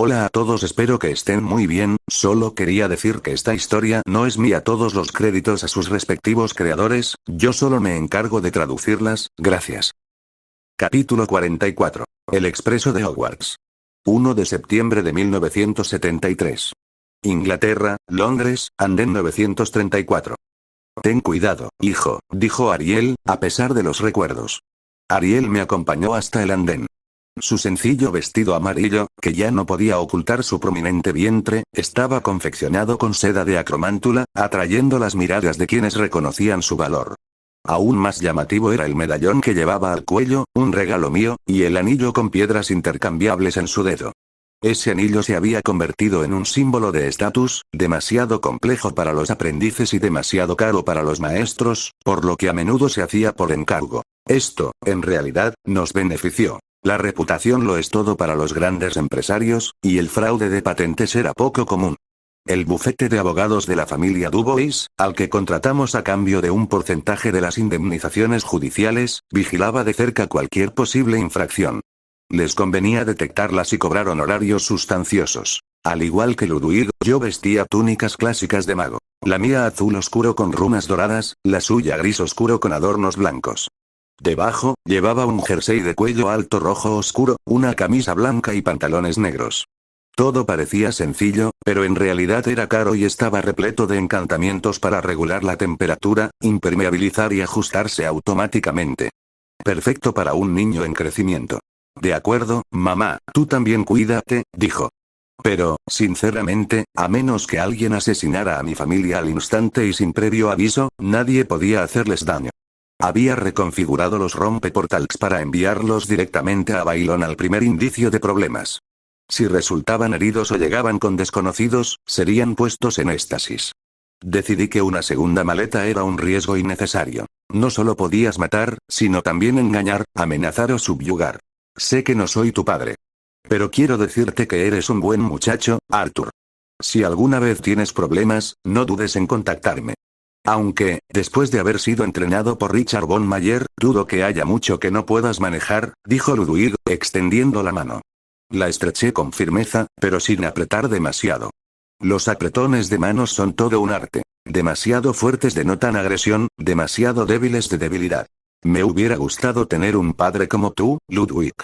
Hola a todos, espero que estén muy bien. Solo quería decir que esta historia no es mía, todos los créditos a sus respectivos creadores, yo solo me encargo de traducirlas, gracias. Capítulo 44. El expreso de Hogwarts. 1 de septiembre de 1973. Inglaterra, Londres, andén 934. Ten cuidado, hijo, dijo Ariel, a pesar de los recuerdos. Ariel me acompañó hasta el andén. Su sencillo vestido amarillo, que ya no podía ocultar su prominente vientre, estaba confeccionado con seda de acromántula, atrayendo las miradas de quienes reconocían su valor. Aún más llamativo era el medallón que llevaba al cuello, un regalo mío, y el anillo con piedras intercambiables en su dedo. Ese anillo se había convertido en un símbolo de estatus, demasiado complejo para los aprendices y demasiado caro para los maestros, por lo que a menudo se hacía por encargo. Esto, en realidad, nos benefició. La reputación lo es todo para los grandes empresarios, y el fraude de patentes era poco común. El bufete de abogados de la familia Dubois, al que contratamos a cambio de un porcentaje de las indemnizaciones judiciales, vigilaba de cerca cualquier posible infracción. Les convenía detectarlas y cobrar honorarios sustanciosos. Al igual que Ludwig, yo vestía túnicas clásicas de mago. La mía azul oscuro con runas doradas, la suya gris oscuro con adornos blancos. Debajo, llevaba un jersey de cuello alto rojo oscuro, una camisa blanca y pantalones negros. Todo parecía sencillo, pero en realidad era caro y estaba repleto de encantamientos para regular la temperatura, impermeabilizar y ajustarse automáticamente. Perfecto para un niño en crecimiento. De acuerdo, mamá, tú también cuídate, dijo. Pero, sinceramente, a menos que alguien asesinara a mi familia al instante y sin previo aviso, nadie podía hacerles daño. Había reconfigurado los rompeportals para enviarlos directamente a Bailón al primer indicio de problemas. Si resultaban heridos o llegaban con desconocidos, serían puestos en éxtasis. Decidí que una segunda maleta era un riesgo innecesario. No solo podías matar, sino también engañar, amenazar o subyugar. Sé que no soy tu padre. Pero quiero decirte que eres un buen muchacho, Arthur. Si alguna vez tienes problemas, no dudes en contactarme. Aunque, después de haber sido entrenado por Richard von Mayer, dudo que haya mucho que no puedas manejar, dijo Ludwig, extendiendo la mano. La estreché con firmeza, pero sin apretar demasiado. Los apretones de manos son todo un arte. Demasiado fuertes denotan agresión, demasiado débiles de debilidad. Me hubiera gustado tener un padre como tú, Ludwig.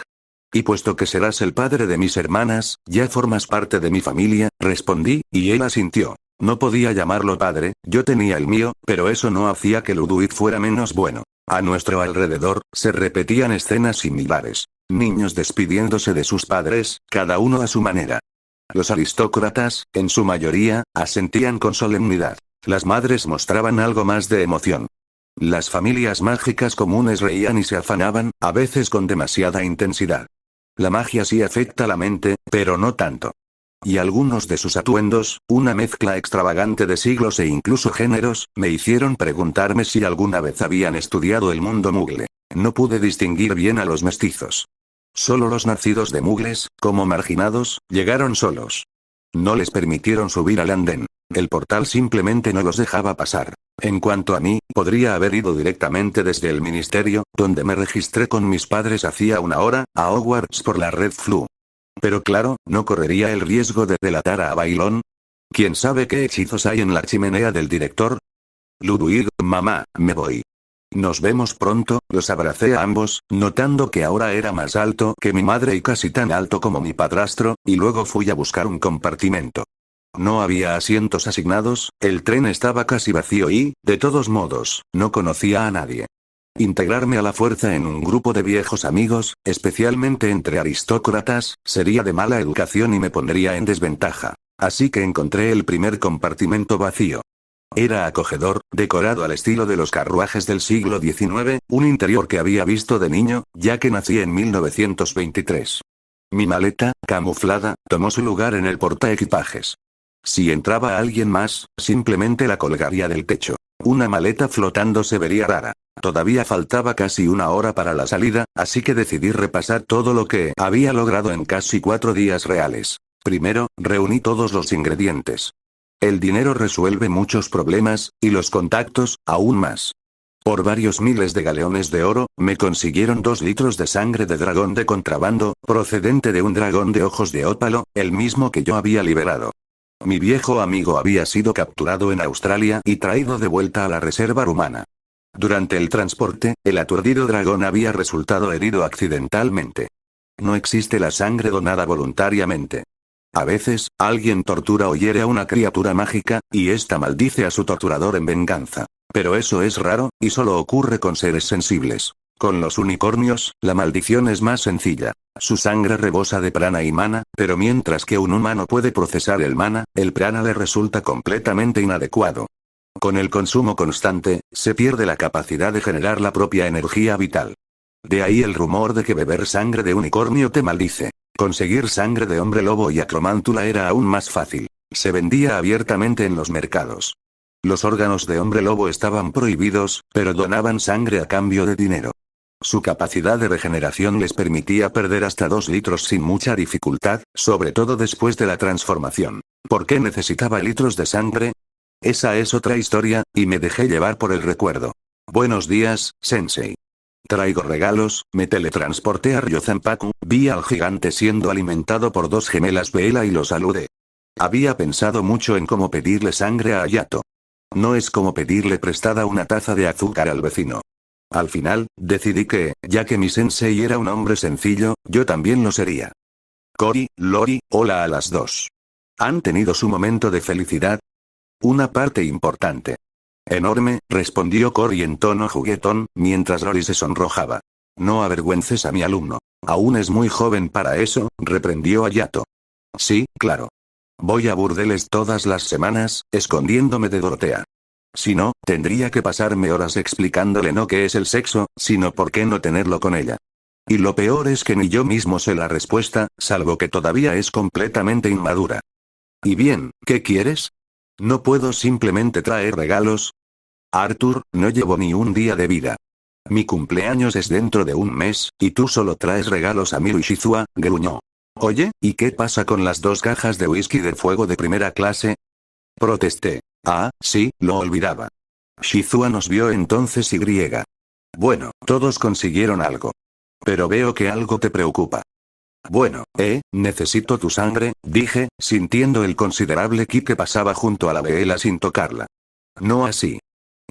Y puesto que serás el padre de mis hermanas, ya formas parte de mi familia, respondí, y él asintió. No podía llamarlo padre, yo tenía el mío, pero eso no hacía que Ludwig fuera menos bueno. A nuestro alrededor, se repetían escenas similares. Niños despidiéndose de sus padres, cada uno a su manera. Los aristócratas, en su mayoría, asentían con solemnidad. Las madres mostraban algo más de emoción. Las familias mágicas comunes reían y se afanaban, a veces con demasiada intensidad. La magia sí afecta la mente, pero no tanto. Y algunos de sus atuendos, una mezcla extravagante de siglos e incluso géneros, me hicieron preguntarme si alguna vez habían estudiado el mundo mugle. No pude distinguir bien a los mestizos. Solo los nacidos de mugles, como marginados, llegaron solos. No les permitieron subir al andén. El portal simplemente no los dejaba pasar. En cuanto a mí, podría haber ido directamente desde el ministerio, donde me registré con mis padres hacía una hora, a Hogwarts por la Red Flu. Pero claro, no correría el riesgo de delatar a Bailón. ¿Quién sabe qué hechizos hay en la chimenea del director? Ludwig, mamá, me voy. Nos vemos pronto, los abracé a ambos, notando que ahora era más alto que mi madre y casi tan alto como mi padrastro, y luego fui a buscar un compartimento. No había asientos asignados, el tren estaba casi vacío y, de todos modos, no conocía a nadie. Integrarme a la fuerza en un grupo de viejos amigos, especialmente entre aristócratas, sería de mala educación y me pondría en desventaja. Así que encontré el primer compartimento vacío. Era acogedor, decorado al estilo de los carruajes del siglo XIX, un interior que había visto de niño, ya que nací en 1923. Mi maleta, camuflada, tomó su lugar en el portaequipajes. Si entraba alguien más, simplemente la colgaría del techo. Una maleta flotando se vería rara. Todavía faltaba casi una hora para la salida, así que decidí repasar todo lo que había logrado en casi 4 días reales. Primero, reuní todos los ingredientes. El dinero resuelve muchos problemas, y los contactos, aún más. Por varios miles de galeones de oro, me consiguieron 2 litros de sangre de dragón de contrabando, procedente de un dragón de ojos de ópalo, el mismo que yo había liberado. Mi viejo amigo había sido capturado en Australia y traído de vuelta a la reserva rumana. Durante el transporte, el aturdido dragón había resultado herido accidentalmente. No existe la sangre donada voluntariamente. A veces, alguien tortura o hiere a una criatura mágica, y ésta maldice a su torturador en venganza. Pero eso es raro, y solo ocurre con seres sensibles. Con los unicornios, la maldición es más sencilla. Su sangre rebosa de prana y mana, pero mientras que un humano puede procesar el prana le resulta completamente inadecuado. Con el consumo constante, se pierde la capacidad de generar la propia energía vital. De ahí el rumor de que beber sangre de unicornio te maldice. Conseguir sangre de hombre lobo y acromántula era aún más fácil. Se vendía abiertamente en los mercados. Los órganos de hombre lobo estaban prohibidos, pero donaban sangre a cambio de dinero. Su capacidad de regeneración les permitía perder hasta 2 litros sin mucha dificultad, sobre todo después de la transformación. ¿Por qué necesitaba litros de sangre? Esa es otra historia, y me dejé llevar por el recuerdo. Buenos días, Sensei. Traigo regalos, me teletransporté a Ryozampaku, vi al gigante siendo alimentado por 2 gemelas Bella y lo saludé. Había pensado mucho en cómo pedirle sangre a Hayato. No es como pedirle prestada una taza de azúcar al vecino. Al final, decidí que, ya que mi sensei era un hombre sencillo, yo también lo sería. Cory, Lori, hola a las 2. ¿Han tenido su momento de felicidad? Una parte importante. Enorme, respondió Cory en tono juguetón, mientras Lori se sonrojaba. No avergüences a mi alumno. Aún es muy joven para eso, reprendió Hayato. Sí, claro. Voy a burdeles todas las semanas, escondiéndome de Dorotea. Si no, tendría que pasarme horas explicándole no qué es el sexo, sino por qué no tenerlo con ella. Y lo peor es que ni yo mismo sé la respuesta, salvo que todavía es completamente inmadura. ¿Y bien, qué quieres? ¿No puedo simplemente traer regalos? Arthur, no llevo ni un día de vida. Mi cumpleaños es dentro de un mes, y tú solo traes regalos a Miru y Shizua, gruñó. Oye, ¿y qué pasa con las 2 cajas de whisky de fuego de primera clase? Protesté. Ah, sí, lo olvidaba. Shizua nos vio entonces y griega. Bueno, todos consiguieron algo. Pero veo que algo te preocupa. Bueno, necesito tu sangre, dije, sintiendo el considerable ki que pasaba junto a la vela sin tocarla. No así.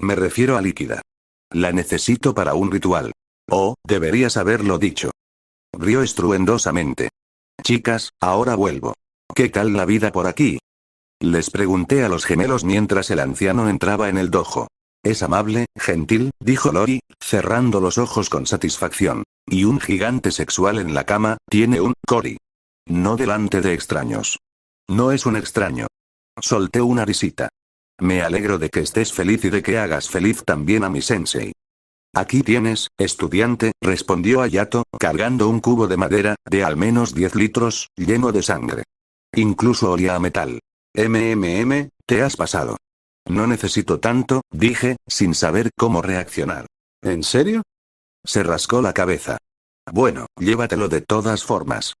Me refiero a líquida. La necesito para un ritual. Oh, deberías haberlo dicho. Rió estruendosamente. Chicas, ahora vuelvo. ¿Qué tal la vida por aquí? Les pregunté a los gemelos mientras el anciano entraba en el dojo. Es amable, gentil, dijo Lori, cerrando los ojos con satisfacción. Y un gigante sexual en la cama, tiene un Cory. No delante de extraños. No es un extraño. Solté una risita. Me alegro de que estés feliz y de que hagas feliz también a mi sensei. Aquí tienes, estudiante, respondió Hayato, cargando un cubo de madera, de al menos 10 litros, lleno de sangre. Incluso olía a metal. Te has pasado. No necesito tanto, dije, sin saber cómo reaccionar. ¿En serio? Se rascó la cabeza. Bueno, llévatelo de todas formas.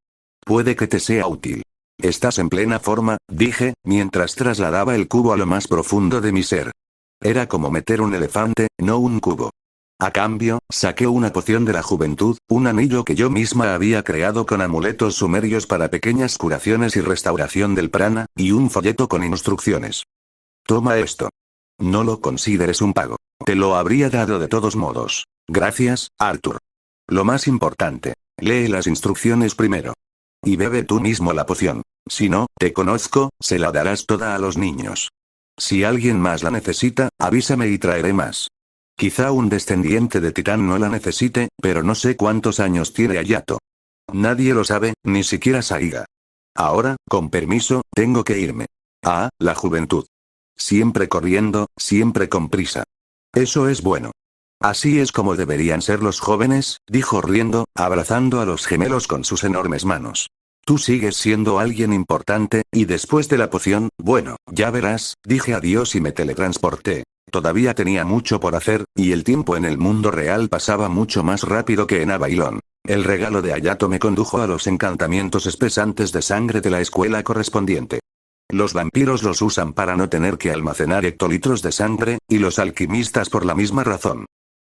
Puede que te sea útil. Estás en plena forma, dije, mientras trasladaba el cubo a lo más profundo de mi ser. Era como meter un elefante, no un cubo. A cambio, saqué una poción de la juventud, un anillo que yo misma había creado con amuletos sumerios para pequeñas curaciones y restauración del prana, y un folleto con instrucciones. Toma esto. No lo consideres un pago. Te lo habría dado de todos modos. Gracias, Arthur. Lo más importante, lee las instrucciones primero. Y bebe tú mismo la poción. Si no, te conozco, se la darás toda a los niños. Si alguien más la necesita, avísame y traeré más. Quizá un descendiente de Titán no la necesite, pero no sé cuántos años tiene Hayato. Nadie lo sabe, ni siquiera Saiga. Ahora, con permiso, tengo que irme. Ah, la juventud. Siempre corriendo, siempre con prisa. Eso es bueno. Así es como deberían ser los jóvenes, dijo riendo, abrazando a los gemelos con sus enormes manos. Tú sigues siendo alguien importante, y después de la poción, bueno, ya verás, dije adiós y me teletransporté. Todavía tenía mucho por hacer, y el tiempo en el mundo real pasaba mucho más rápido que en Abailón. El regalo de Hayato me condujo a los encantamientos espesantes de sangre de la escuela correspondiente. Los vampiros los usan para no tener que almacenar hectolitros de sangre, y los alquimistas por la misma razón.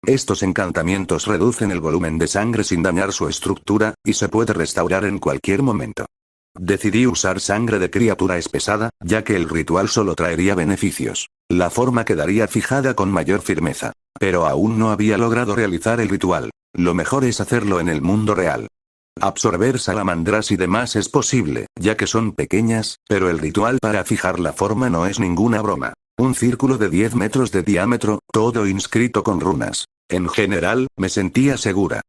Estos encantamientos reducen el volumen de sangre sin dañar su estructura, y se puede restaurar en cualquier momento. Decidí usar sangre de criatura espesada, ya que el ritual solo traería beneficios. La forma quedaría fijada con mayor firmeza. Pero aún no había logrado realizar el ritual. Lo mejor es hacerlo en el mundo real. Absorber salamandras y demás es posible, ya que son pequeñas, pero el ritual para fijar la forma no es ninguna broma. Un círculo de 10 metros de diámetro, todo inscrito con runas. En general, me sentía segura.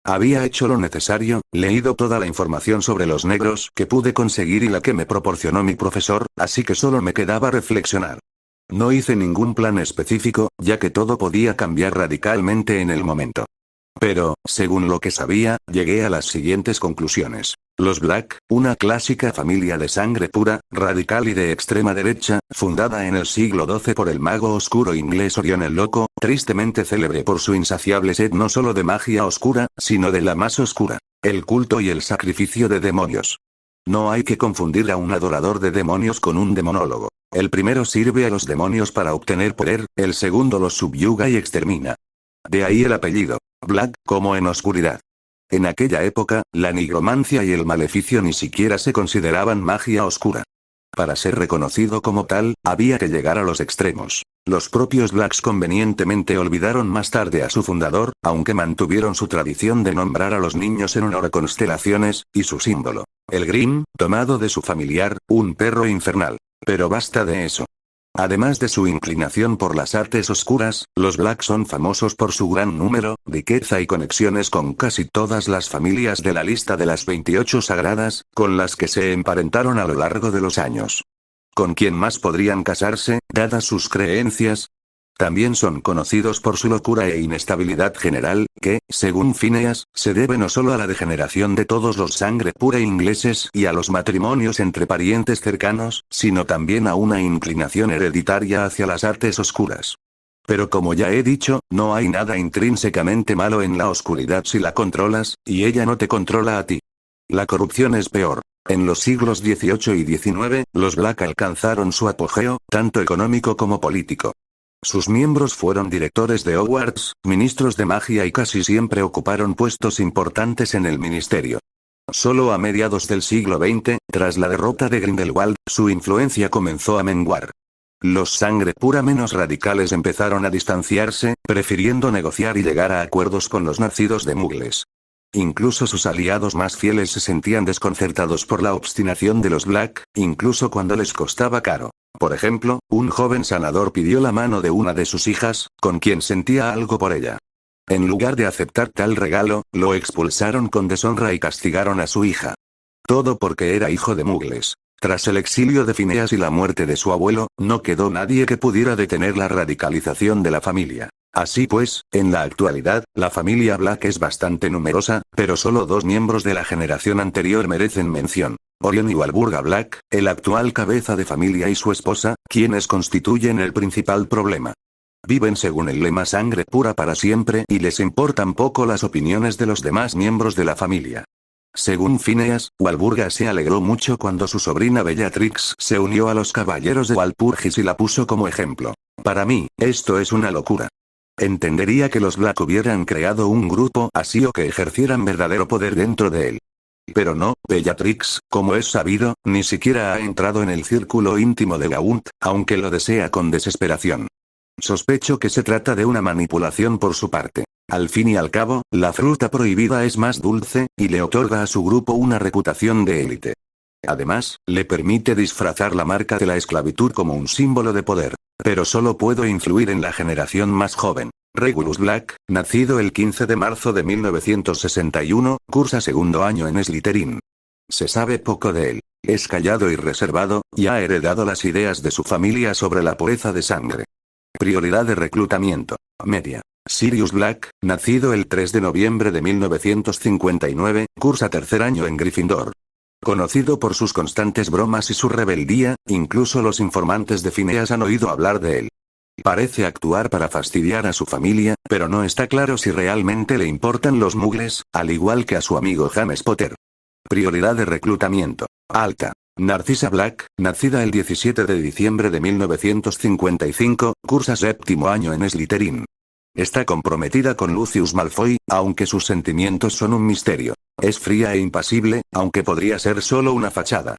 Había hecho lo necesario, leído toda la información sobre los negros que pude conseguir y la que me proporcionó mi profesor, así que solo me quedaba reflexionar. No hice ningún plan específico, ya que todo podía cambiar radicalmente en el momento. Pero, según lo que sabía, llegué a las siguientes conclusiones. Los Black, una clásica familia de sangre pura, radical y de extrema derecha, fundada en el siglo XII por el mago oscuro inglés Orión el Loco, tristemente célebre por su insaciable sed no solo de magia oscura, sino de la más oscura, el culto y el sacrificio de demonios. No hay que confundir a un adorador de demonios con un demonólogo. El primero sirve a los demonios para obtener poder, el segundo los subyuga y extermina. De ahí el apellido. Black, como en oscuridad. En aquella época, la nigromancia y el maleficio ni siquiera se consideraban magia oscura. Para ser reconocido como tal, había que llegar a los extremos. Los propios Blacks convenientemente olvidaron más tarde a su fundador, aunque mantuvieron su tradición de nombrar a los niños en honor a constelaciones, y su símbolo. El Grim, tomado de su familiar, un perro infernal. Pero basta de eso. Además de su inclinación por las artes oscuras, los Black son famosos por su gran número, riqueza y conexiones con casi todas las familias de la lista de las 28 sagradas, con las que se emparentaron a lo largo de los años. ¿Con quién más podrían casarse, dadas sus creencias? También son conocidos por su locura e inestabilidad general, que, según Phineas, se debe no solo a la degeneración de todos los sangre pura ingleses y a los matrimonios entre parientes cercanos, sino también a una inclinación hereditaria hacia las artes oscuras. Pero como ya he dicho, no hay nada intrínsecamente malo en la oscuridad si la controlas, y ella no te controla a ti. La corrupción es peor. En los siglos XVIII y XIX, los Black alcanzaron su apogeo, tanto económico como político. Sus miembros fueron directores de Hogwarts, ministros de magia y casi siempre ocuparon puestos importantes en el ministerio. Solo a mediados del siglo XX, tras la derrota de Grindelwald, su influencia comenzó a menguar. Los sangre pura menos radicales empezaron a distanciarse, prefiriendo negociar y llegar a acuerdos con los nacidos de Muggles. Incluso sus aliados más fieles se sentían desconcertados por la obstinación de los Black, incluso cuando les costaba caro. Por ejemplo, un joven sanador pidió la mano de una de sus hijas, con quien sentía algo por ella. En lugar de aceptar tal regalo, lo expulsaron con deshonra y castigaron a su hija. Todo porque era hijo de Muggles. Tras el exilio de Phineas y la muerte de su abuelo, no quedó nadie que pudiera detener la radicalización de la familia. Así pues, en la actualidad, la familia Black es bastante numerosa, pero solo 2 miembros de la generación anterior merecen mención. Orion y Walburga Black, el actual cabeza de familia y su esposa, quienes constituyen el principal problema. Viven según el lema sangre pura para siempre y les importan poco las opiniones de los demás miembros de la familia. Según Phineas, Walburga se alegró mucho cuando su sobrina Bellatrix se unió a los caballeros de Walpurgis y la puso como ejemplo. Para mí, esto es una locura. Entendería que los Black hubieran creado un grupo así o que ejercieran verdadero poder dentro de él. Pero no, Bellatrix, como es sabido, ni siquiera ha entrado en el círculo íntimo de Gaunt, aunque lo desea con desesperación. Sospecho que se trata de una manipulación por su parte. Al fin y al cabo, la fruta prohibida es más dulce, y le otorga a su grupo una reputación de élite. Además, le permite disfrazar la marca de la esclavitud como un símbolo de poder. Pero solo puedo influir en la generación más joven. Regulus Black, nacido el 15 de marzo de 1961, cursa segundo año en Slytherin. Se sabe poco de él. Es callado y reservado, y ha heredado las ideas de su familia sobre la pureza de sangre. Prioridad de reclutamiento. Media. Sirius Black, nacido el 3 de noviembre de 1959, cursa tercer año en Gryffindor. Conocido por sus constantes bromas y su rebeldía, incluso los informantes de Phineas han oído hablar de él. Parece actuar para fastidiar a su familia, pero no está claro si realmente le importan los Muggles, al igual que a su amigo James Potter. Prioridad de reclutamiento. Alta. Narcisa Black, nacida el 17 de diciembre de 1955, cursa séptimo año en Slytherin. Está comprometida con Lucius Malfoy, aunque sus sentimientos son un misterio. Es fría e impasible, aunque podría ser solo una fachada.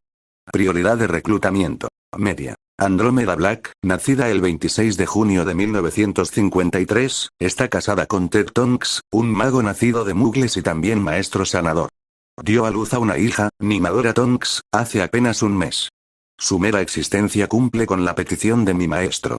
Prioridad de reclutamiento. Media. Andrómeda Black, nacida el 26 de junio de 1953, está casada con Ted Tonks, un mago nacido de Muggles y también maestro sanador. Dio a luz a una hija, Nimadora Tonks, hace apenas un mes. Su mera existencia cumple con la petición de mi maestro.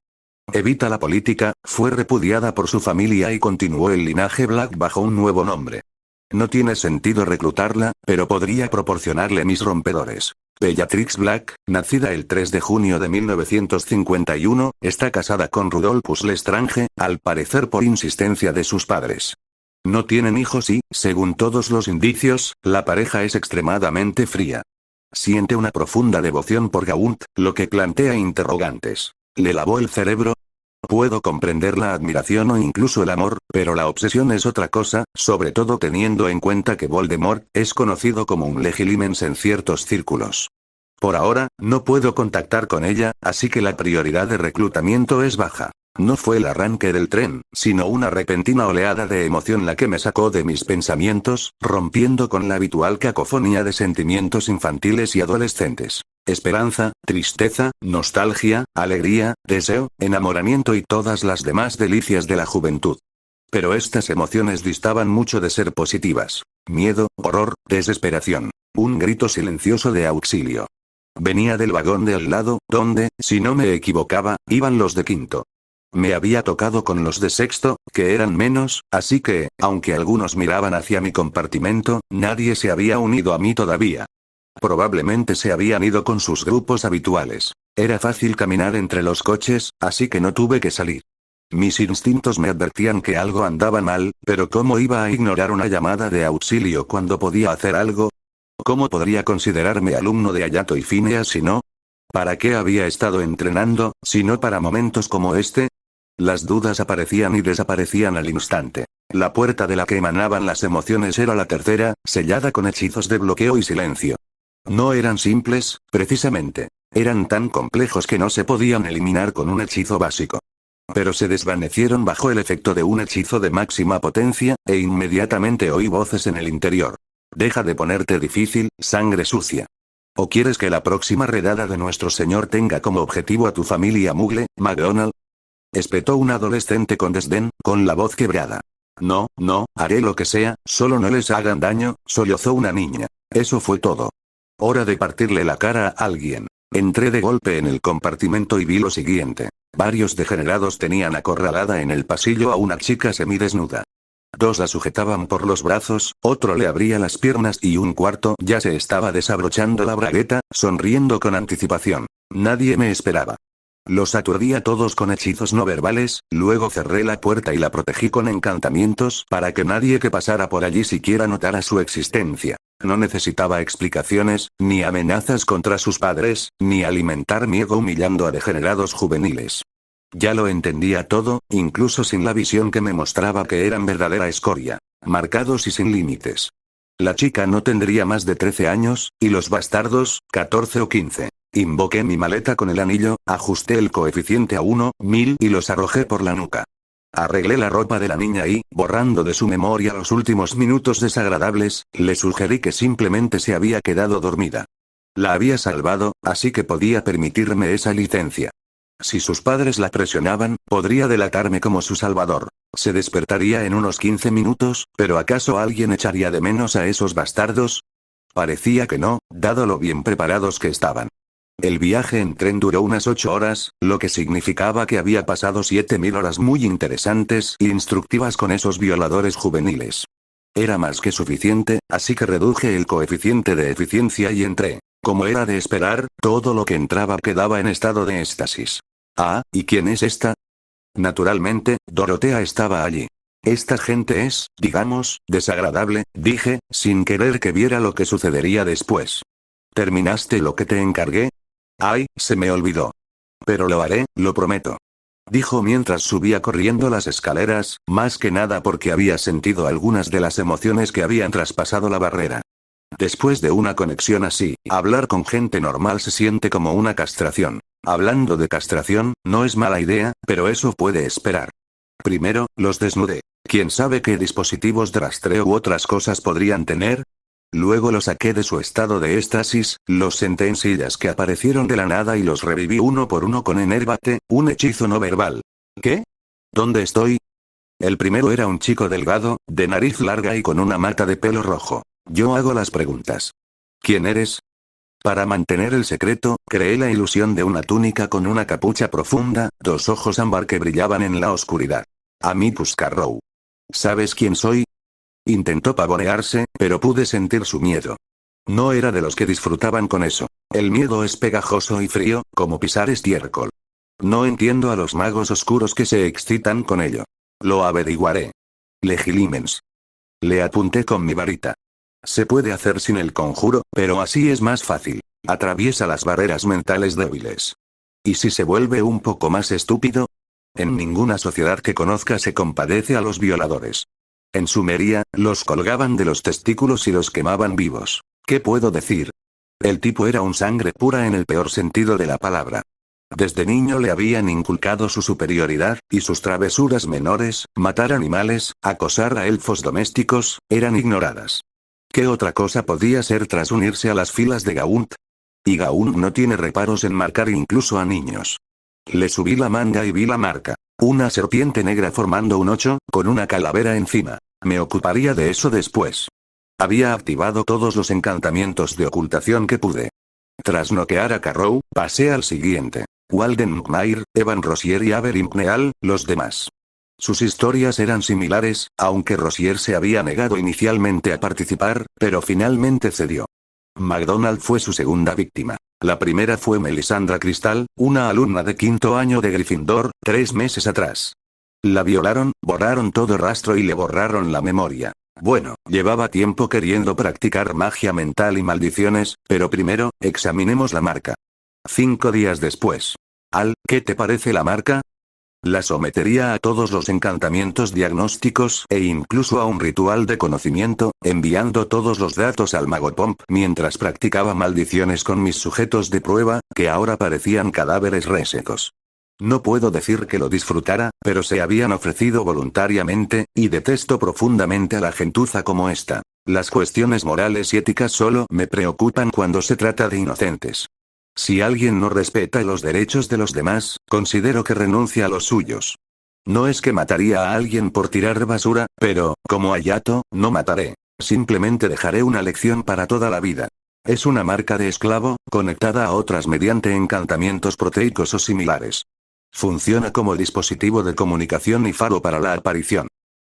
Evita la política, fue repudiada por su familia y continuó el linaje Black bajo un nuevo nombre. No tiene sentido reclutarla, pero podría proporcionarle mis rompedores. Bellatrix Black, nacida el 3 de junio de 1951, está casada con Rudolphus Lestrange, al parecer por insistencia de sus padres. No tienen hijos y, según todos los indicios, la pareja es extremadamente fría. Siente una profunda devoción por Gaunt, lo que plantea interrogantes. ¿Le lavó el cerebro? Puedo comprender la admiración o incluso el amor, pero la obsesión es otra cosa, sobre todo teniendo en cuenta que Voldemort es conocido como un legilimens en ciertos círculos. Por ahora, no puedo contactar con ella, así que la prioridad de reclutamiento es baja. No fue el arranque del tren, sino una repentina oleada de emoción la que me sacó de mis pensamientos, rompiendo con la habitual cacofonía de sentimientos infantiles y adolescentes. Esperanza, tristeza, nostalgia, alegría, deseo, enamoramiento y todas las demás delicias de la juventud. Pero estas emociones distaban mucho de ser positivas. Miedo, horror, desesperación. Un grito silencioso de auxilio. Venía del vagón de al lado, donde, si no me equivocaba, iban los de quinto. Me había tocado con los de sexto, que eran menos, así que, aunque algunos miraban hacia mi compartimento, nadie se había unido a mí todavía. Probablemente se habían ido con sus grupos habituales. Era fácil caminar entre los coches, así que no tuve que salir. Mis instintos me advertían que algo andaba mal, pero ¿cómo iba a ignorar una llamada de auxilio cuando podía hacer algo? ¿Cómo podría considerarme alumno de Hayato y Phineas si no? ¿Para qué había estado entrenando, si no para momentos como este? Las dudas aparecían y desaparecían al instante. La puerta de la que emanaban las emociones era la tercera, sellada con hechizos de bloqueo y silencio. No eran simples, precisamente. Eran tan complejos que no se podían eliminar con un hechizo básico. Pero se desvanecieron bajo el efecto de un hechizo de máxima potencia, e inmediatamente oí voces en el interior. Deja de ponerte difícil, sangre sucia. ¿O quieres que la próxima redada de nuestro señor tenga como objetivo a tu familia Muggle, McGonagall? Espetó un adolescente con desdén, con la voz quebrada. No, no, haré lo que sea, solo no les hagan daño, sollozó una niña. Eso fue todo. Hora de partirle la cara a alguien. Entré de golpe en el compartimento y vi lo siguiente. Varios degenerados tenían acorralada en el pasillo a una chica semidesnuda. Dos la sujetaban por los brazos, otro le abría las piernas y un cuarto ya se estaba desabrochando la bragueta, sonriendo con anticipación. Nadie me esperaba. Los aturdí a todos con hechizos no verbales, luego cerré la puerta y la protegí con encantamientos para que nadie que pasara por allí siquiera notara su existencia. No necesitaba explicaciones, ni amenazas contra sus padres, ni alimentar mi ego humillando a degenerados juveniles. Ya lo entendía todo, incluso sin la visión que me mostraba que eran verdadera escoria. Marcados y sin límites. La chica no tendría más de 13 años, y los bastardos, 14 o 15. Invoqué mi maleta con el anillo, ajusté el coeficiente a 1.000 y los arrojé por la nuca. Arreglé la ropa de la niña y, borrando de su memoria los últimos minutos desagradables, le sugerí que simplemente se había quedado dormida. La había salvado, así que podía permitirme esa licencia. Si sus padres la presionaban, podría delatarme como su salvador. Se despertaría en unos 15 minutos, pero ¿acaso alguien echaría de menos a esos bastardos? Parecía que no, dado lo bien preparados que estaban. El viaje en tren duró unas 8 horas, lo que significaba que había pasado 7000 horas muy interesantes e instructivas con esos violadores juveniles. Era más que suficiente, así que reduje el coeficiente de eficiencia y entré. Como era de esperar, todo lo que entraba quedaba en estado de éxtasis. Ah, ¿y quién es esta? Naturalmente, Dorotea estaba allí. Esta gente es, digamos, desagradable, dije, sin querer que viera lo que sucedería después. ¿Terminaste lo que te encargué? Ay, se me olvidó. Pero lo haré, lo prometo. Dijo mientras subía corriendo las escaleras, más que nada porque había sentido algunas de las emociones que habían traspasado la barrera. Después de una conexión así, hablar con gente normal se siente como una castración. Hablando de castración, no es mala idea, pero eso puede esperar. Primero, los desnudé. ¿Quién sabe qué dispositivos de rastreo u otras cosas podrían tener? Luego los saqué de su estado de éxtasis, los senté en sillas que aparecieron de la nada y los reviví uno por uno con Enervate, un hechizo no verbal. ¿Qué? ¿Dónde estoy? El primero era un chico delgado, de nariz larga y con una mata de pelo rojo. Yo hago las preguntas. ¿Quién eres? Para mantener el secreto, creé la ilusión de una túnica con una capucha profunda, dos ojos ámbar que brillaban en la oscuridad. Amicus Carrow. ¿Sabes quién soy? Intentó pavonearse, pero pude sentir su miedo. No era de los que disfrutaban con eso. El miedo es pegajoso y frío, como pisar estiércol. No entiendo a los magos oscuros que se excitan con ello. Lo averiguaré. Legilimens. Le apunté con mi varita. Se puede hacer sin el conjuro, pero así es más fácil. Atraviesa las barreras mentales débiles. ¿Y si se vuelve un poco más estúpido? En ninguna sociedad que conozca se compadece a los violadores. En Sumeria, los colgaban de los testículos y los quemaban vivos. ¿Qué puedo decir? El tipo era un sangre pura en el peor sentido de la palabra. Desde niño le habían inculcado su superioridad, y sus travesuras menores, matar animales, acosar a elfos domésticos, eran ignoradas. ¿Qué otra cosa podía ser tras unirse a las filas de Gaunt? Y Gaunt no tiene reparos en marcar incluso a niños. Le subí la manga y vi la marca. Una serpiente negra formando un 8, con una calavera encima. Me ocuparía de eso después. Había activado todos los encantamientos de ocultación que pude. Tras noquear a Carrow, pasé al siguiente. Walden Mcmair, Evan Rosier y Avery Mcneal, los demás. Sus historias eran similares, aunque Rosier se había negado inicialmente a participar, pero finalmente cedió. MacDonald fue su segunda víctima. La primera fue Melisandra Cristal, una alumna de quinto año de Gryffindor, 3 meses atrás. La violaron, borraron todo rastro y le borraron la memoria. Bueno, llevaba tiempo queriendo practicar magia mental y maldiciones, pero primero, examinemos la marca. 5 días después. Al, ¿qué te parece la marca? La sometería a todos los encantamientos diagnósticos e incluso a un ritual de conocimiento, enviando todos los datos al mago Pomp mientras practicaba maldiciones con mis sujetos de prueba, que ahora parecían cadáveres resecos. No puedo decir que lo disfrutara, pero se habían ofrecido voluntariamente, y detesto profundamente a la gentuza como esta. Las cuestiones morales y éticas solo me preocupan cuando se trata de inocentes. Si alguien no respeta los derechos de los demás, considero que renuncia a los suyos. No es que mataría a alguien por tirar basura, pero, como Hayato, no mataré. Simplemente dejaré una lección para toda la vida. Es una marca de esclavo, conectada a otras mediante encantamientos proteicos o similares. Funciona como dispositivo de comunicación y faro para la aparición.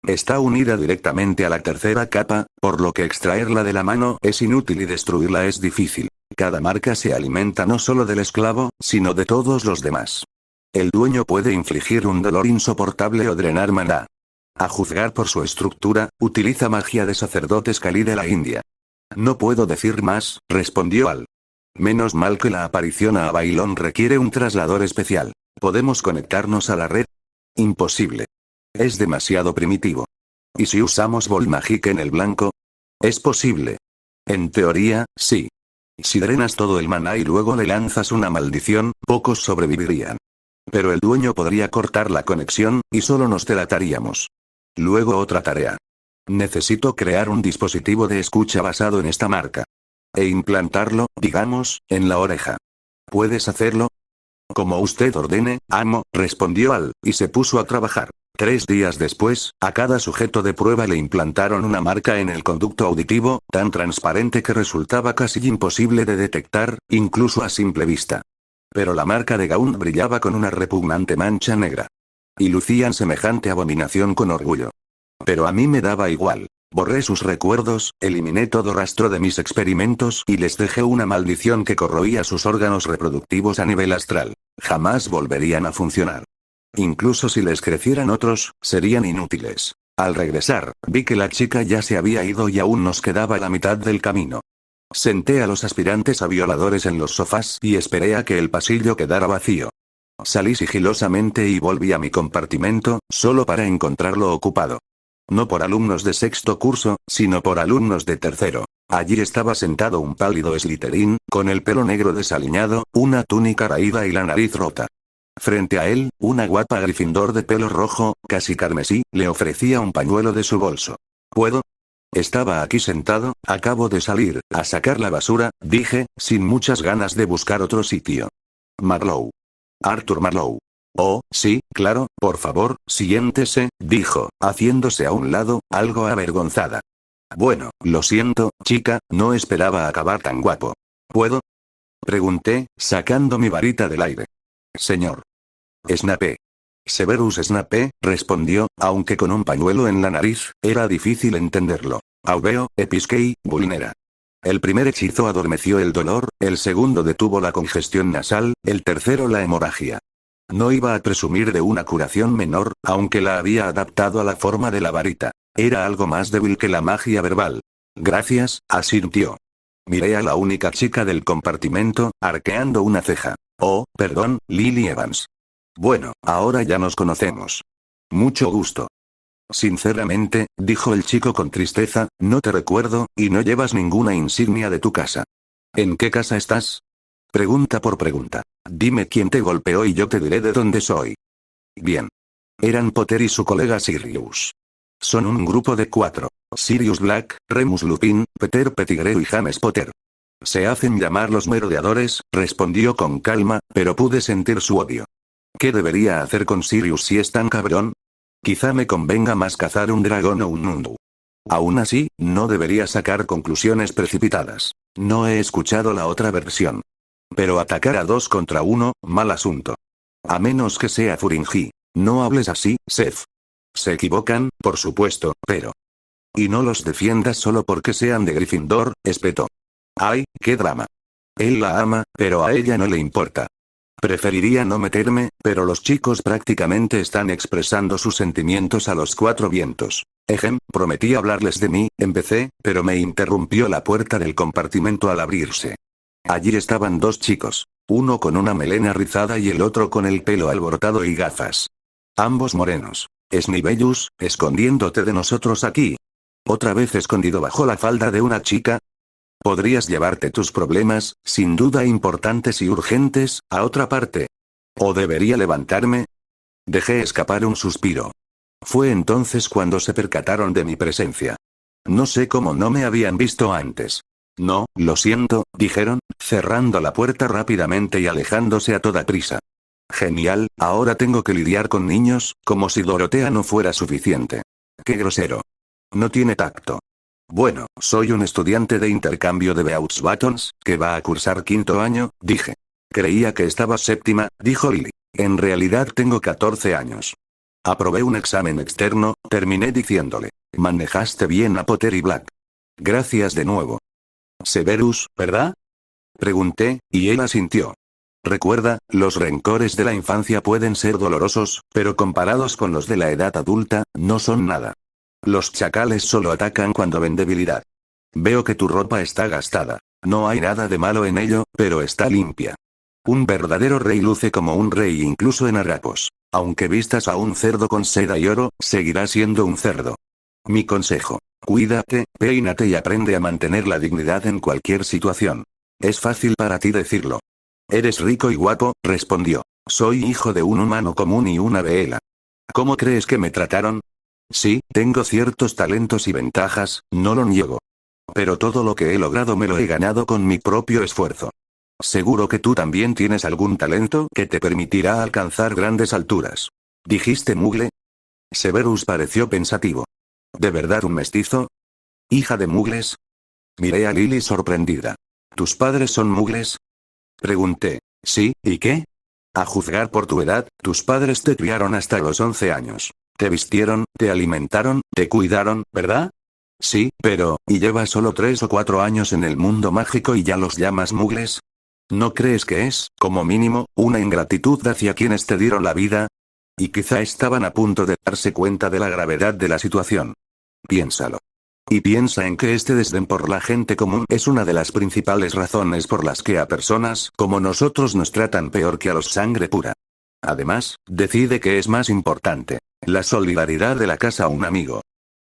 Está unida directamente a la tercera capa, por lo que extraerla de la mano es inútil y destruirla es difícil. Cada marca se alimenta no solo del esclavo, sino de todos los demás. El dueño puede infligir un dolor insoportable o drenar maná. A juzgar por su estructura, utiliza magia de sacerdotes Kali de la India. No puedo decir más, respondió Al. Menos mal que la aparición a Bailón requiere un traslador especial. ¿Podemos conectarnos a la red? Imposible. Es demasiado primitivo. ¿Y si usamos Volmagic en el blanco? Es posible. En teoría, sí. Si drenas todo el maná y luego le lanzas una maldición, pocos sobrevivirían. Pero el dueño podría cortar la conexión, y solo nos delataríamos. Luego otra tarea. Necesito crear un dispositivo de escucha basado en esta marca. E implantarlo, digamos, en la oreja. ¿Puedes hacerlo? Como usted ordene, amo, respondió Al, y se puso a trabajar. 3 días después, a cada sujeto de prueba le implantaron una marca en el conducto auditivo, tan transparente que resultaba casi imposible de detectar, incluso a simple vista. Pero la marca de Gaunt brillaba con una repugnante mancha negra. Y lucían semejante abominación con orgullo. Pero a mí me daba igual. Borré sus recuerdos, eliminé todo rastro de mis experimentos y les dejé una maldición que corroía sus órganos reproductivos a nivel astral. Jamás volverían a funcionar. Incluso si les crecieran otros, serían inútiles. Al regresar, vi que la chica ya se había ido y aún nos quedaba la mitad del camino. Senté a los aspirantes a violadores en los sofás y esperé a que el pasillo quedara vacío. Salí sigilosamente y volví a mi compartimento, solo para encontrarlo ocupado. No por alumnos de sexto curso, sino por alumnos de tercero. Allí estaba sentado un pálido Slytherin, con el pelo negro desaliñado, una túnica raída y la nariz rota. Frente a él, una guapa Gryffindor de pelo rojo, casi carmesí, le ofrecía un pañuelo de su bolso. ¿Puedo? Estaba aquí sentado, acabo de salir, a sacar la basura, dije, sin muchas ganas de buscar otro sitio. Marlowe. Arthur Marlowe. Oh, sí, claro, por favor, siéntese, dijo, haciéndose a un lado, algo avergonzada. Bueno, lo siento, chica, no esperaba acabar tan guapo. ¿Puedo? Pregunté, sacando mi varita del aire. Señor. Snape. Severus Snape, respondió, aunque con un pañuelo en la nariz, era difícil entenderlo. Aubeo, episquei, vulnera. El primer hechizo adormeció el dolor, el segundo detuvo la congestión nasal, el tercero la hemorragia. No iba a presumir de una curación menor, aunque la había adaptado a la forma de la varita. Era algo más débil que la magia verbal. Gracias, asintió. Miré a la única chica del compartimento, arqueando una ceja. Oh, perdón, Lily Evans. Bueno, ahora ya nos conocemos. Mucho gusto. Sinceramente, dijo el chico con tristeza, no te recuerdo, y no llevas ninguna insignia de tu casa. ¿En qué casa estás? Pregunta por pregunta. Dime quién te golpeó y yo te diré de dónde soy. Bien. Eran Potter y su colega Sirius. Son un grupo de 4. Sirius Black, Remus Lupin, Peter Pettigrew y James Potter. Se hacen llamar los merodeadores, respondió con calma, pero pude sentir su odio. ¿Qué debería hacer con Sirius si es tan cabrón? Quizá me convenga más cazar un dragón o un mundu. Aún así, no debería sacar conclusiones precipitadas. No he escuchado la otra versión. Pero atacar a 2 contra 1, mal asunto. A menos que sea Furingi. No hables así, Seth. Se equivocan, por supuesto, pero... Y no los defiendas solo porque sean de Gryffindor, espetó. ¡Ay, qué drama! Él la ama, pero a ella no le importa. Preferiría no meterme, pero los chicos prácticamente están expresando sus sentimientos a los 4 vientos. Prometí hablarles de mí, empecé, pero me interrumpió la puerta del compartimento al abrirse. Allí estaban 2 chicos. Uno con una melena rizada y el otro con el pelo alborotado y gafas. Ambos morenos. Snivellus, escondiéndote de nosotros aquí. ¿Otra vez escondido bajo la falda de una chica? Podrías llevarte tus problemas, sin duda importantes y urgentes, a otra parte. ¿O debería levantarme? Dejé escapar un suspiro. Fue entonces cuando se percataron de mi presencia. No sé cómo no me habían visto antes. No, lo siento, dijeron, cerrando la puerta rápidamente y alejándose a toda prisa. Genial, ahora tengo que lidiar con niños, como si Dorotea no fuera suficiente. Qué grosero. No tiene tacto. Bueno, soy un estudiante de intercambio de Beauxbatons, que va a cursar 5º año, dije. Creía que estaba 7ª, dijo Lily. En realidad tengo 14 años. Aprobé un examen externo, terminé diciéndole. Manejaste bien a Potter y Black. Gracias de nuevo. Severus, ¿verdad? Pregunté, y él asintió. Recuerda, los rencores de la infancia pueden ser dolorosos, pero comparados con los de la edad adulta, no son nada. Los chacales solo atacan cuando ven debilidad. Veo que tu ropa está gastada. No hay nada de malo en ello, pero está limpia. Un verdadero rey luce como un rey incluso en harapos. Aunque vistas a un cerdo con seda y oro, seguirá siendo un cerdo. Mi consejo. Cuídate, peínate y aprende a mantener la dignidad en cualquier situación. Es fácil para ti decirlo. Eres rico y guapo, respondió. Soy hijo de un humano común y una Veela. ¿Cómo crees que me trataron? Sí, tengo ciertos talentos y ventajas, no lo niego. Pero todo lo que he logrado me lo he ganado con mi propio esfuerzo. Seguro que tú también tienes algún talento que te permitirá alcanzar grandes alturas. ¿Dijiste mugle? Severus pareció pensativo. ¿De verdad un mestizo? ¿Hija de mugles? Miré a Lily sorprendida. ¿Tus padres son mugles? Pregunté. Sí, ¿y qué? A juzgar por tu edad, tus padres te criaron hasta los 11 años. Te vistieron, te alimentaron, te cuidaron, ¿verdad? Sí, pero, ¿y llevas solo 3 o 4 años en el mundo mágico y ya los llamas mugles? ¿No crees que es, como mínimo, una ingratitud hacia quienes te dieron la vida? Y quizá estaban a punto de darse cuenta de la gravedad de la situación. Piénsalo. Y piensa en que este desdén por la gente común es una de las principales razones por las que a personas como nosotros nos tratan peor que a los sangre pura. Además, decide qué es más importante. La solidaridad de la casa a un amigo.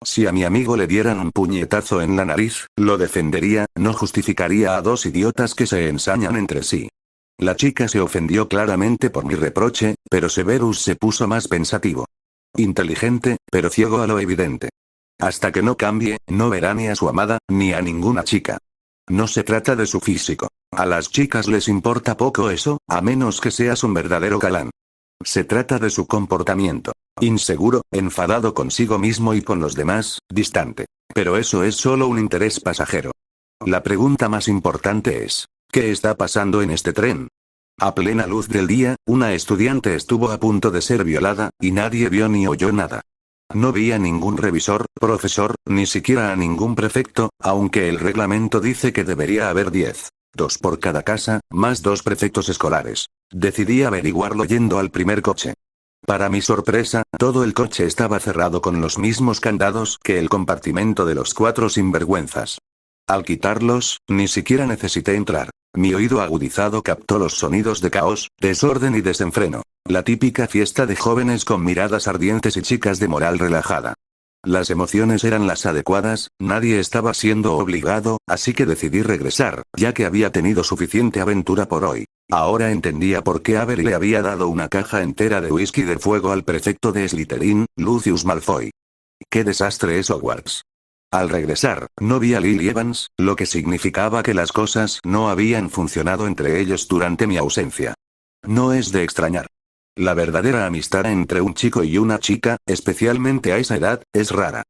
Si a mi amigo le dieran un puñetazo en la nariz, lo defendería, no justificaría a 2 idiotas que se ensañan entre sí. La chica se ofendió claramente por mi reproche, pero Severus se puso más pensativo. Inteligente, pero ciego a lo evidente. Hasta que no cambie, no verá ni a su amada, ni a ninguna chica. No se trata de su físico. A las chicas les importa poco eso, a menos que seas un verdadero galán. Se trata de su comportamiento. Inseguro, enfadado consigo mismo y con los demás, distante. Pero eso es solo un interés pasajero. La pregunta más importante es, ¿qué está pasando en este tren? A plena luz del día, una estudiante estuvo a punto de ser violada, y nadie vio ni oyó nada. No vi a ningún revisor, profesor, ni siquiera a ningún prefecto, aunque el reglamento dice que debería haber 10. 2 por cada casa, más 2 prefectos escolares. Decidí averiguarlo yendo al primer coche. Para mi sorpresa, todo el coche estaba cerrado con los mismos candados que el compartimento de los 4 sinvergüenzas. Al quitarlos, ni siquiera necesité entrar. Mi oído agudizado captó los sonidos de caos, desorden y desenfreno. La típica fiesta de jóvenes con miradas ardientes y chicas de moral relajada. Las emociones eran las adecuadas, nadie estaba siendo obligado, así que decidí regresar, ya que había tenido suficiente aventura por hoy. Ahora entendía por qué Avery le había dado una caja entera de whisky de fuego al prefecto de Slytherin, Lucius Malfoy. ¡Qué desastre es Hogwarts! Al regresar, no vi a Lily Evans, lo que significaba que las cosas no habían funcionado entre ellos durante mi ausencia. No es de extrañar. La verdadera amistad entre un chico y una chica, especialmente a esa edad, es rara.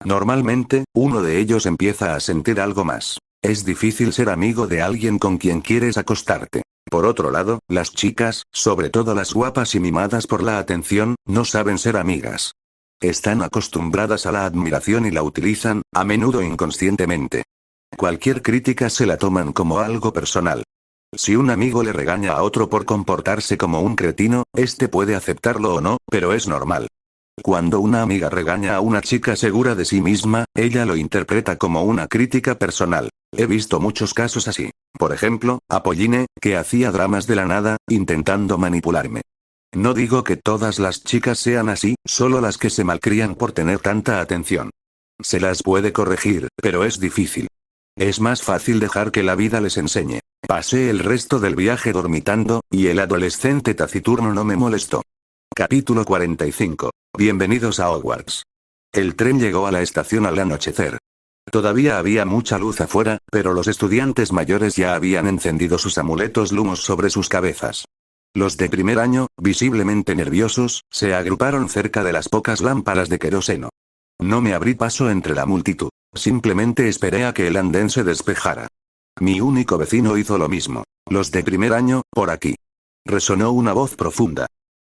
Normalmente, uno de ellos empieza a sentir algo más. Es difícil ser amigo de alguien con quien quieres acostarte. Por otro lado, las chicas, sobre todo las guapas y mimadas por la atención, no saben ser amigas. Están acostumbradas a la admiración y la utilizan, a menudo inconscientemente. Cualquier crítica se la toman como algo personal. Si un amigo le regaña a otro por comportarse como un cretino, este puede aceptarlo o no, pero es normal. Cuando una amiga regaña a una chica segura de sí misma, ella lo interpreta como una crítica personal. He visto muchos casos así. Por ejemplo, Apolline, que hacía dramas de la nada, intentando manipularme. No digo que todas las chicas sean así, solo las que se malcrían por tener tanta atención. Se las puede corregir, pero es difícil. Es más fácil dejar que la vida les enseñe. Pasé el resto del viaje dormitando, y el adolescente taciturno no me molestó. Capítulo 45. Bienvenidos a Hogwarts. El tren llegó a la estación al anochecer. Todavía había mucha luz afuera, pero los estudiantes mayores ya habían encendido sus amuletos lumos sobre sus cabezas. Los de primer año, visiblemente nerviosos, se agruparon cerca de las pocas lámparas de queroseno. No me abrí paso entre la multitud. Simplemente esperé a que el andén se despejara. Mi único vecino hizo lo mismo. Los de primer año, por aquí. Resonó una voz profunda.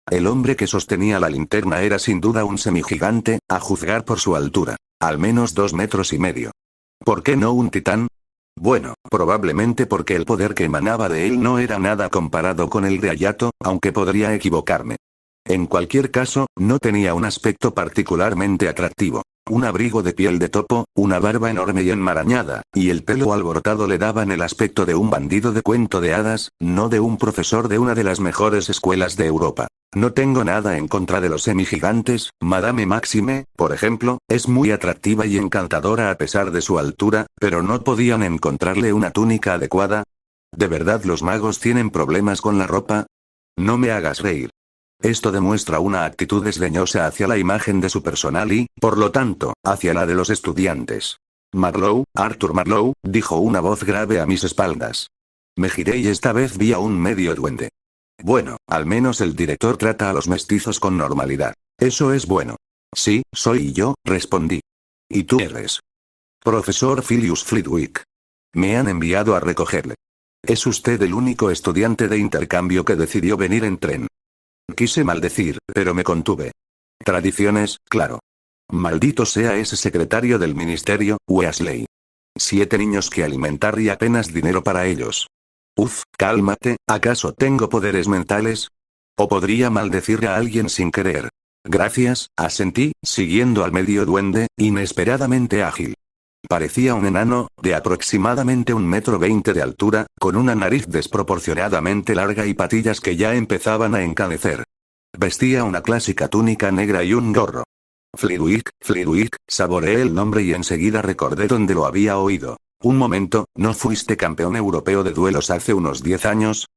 El hombre que sostenía la linterna era sin duda un semigigante, a juzgar por su altura. Al menos 2,5 metros. ¿Por qué no un titán? Bueno, probablemente porque el poder que emanaba de él no era nada comparado con el de Hayato, aunque podría equivocarme. En cualquier caso, no tenía un aspecto particularmente atractivo. Un abrigo de piel de topo, una barba enorme y enmarañada, y el pelo alborotado le daban el aspecto de un bandido de cuento de hadas, no de un profesor de una de las mejores escuelas de Europa. No tengo nada en contra de los semigigantes, Madame Maxime, por ejemplo, es muy atractiva y encantadora a pesar de su altura, pero no podían encontrarle una túnica adecuada. ¿De verdad los magos tienen problemas con la ropa? No me hagas reír. Esto demuestra una actitud desdeñosa hacia la imagen de su personal y, por lo tanto, hacia la de los estudiantes. Marlowe, Arthur Marlowe, dijo una voz grave a mis espaldas. Me giré y esta vez vi a un medio duende. Bueno, al menos el director trata a los mestizos con normalidad. Eso es bueno. Sí, soy yo, respondí. ¿Y tú eres? Profesor Filius Flitwick. Me han enviado a recogerle. Es usted el único estudiante de intercambio que decidió venir en tren. Quise maldecir, pero me contuve. Tradiciones, claro. Maldito sea ese secretario del ministerio, Weasley. 7 niños que alimentar y apenas dinero para ellos. Uf, cálmate, ¿acaso tengo poderes mentales? ¿O podría maldecir a alguien sin querer? Gracias, asentí, siguiendo al medio duende, inesperadamente ágil. Parecía un enano, de aproximadamente 1,20 m de altura, con una nariz desproporcionadamente larga y patillas que ya empezaban a encanecer. Vestía una clásica túnica negra y un gorro. Flitwick, saboreé el nombre y enseguida recordé dónde lo había oído. Un momento, ¿no fuiste campeón europeo de duelos hace unos 10 años?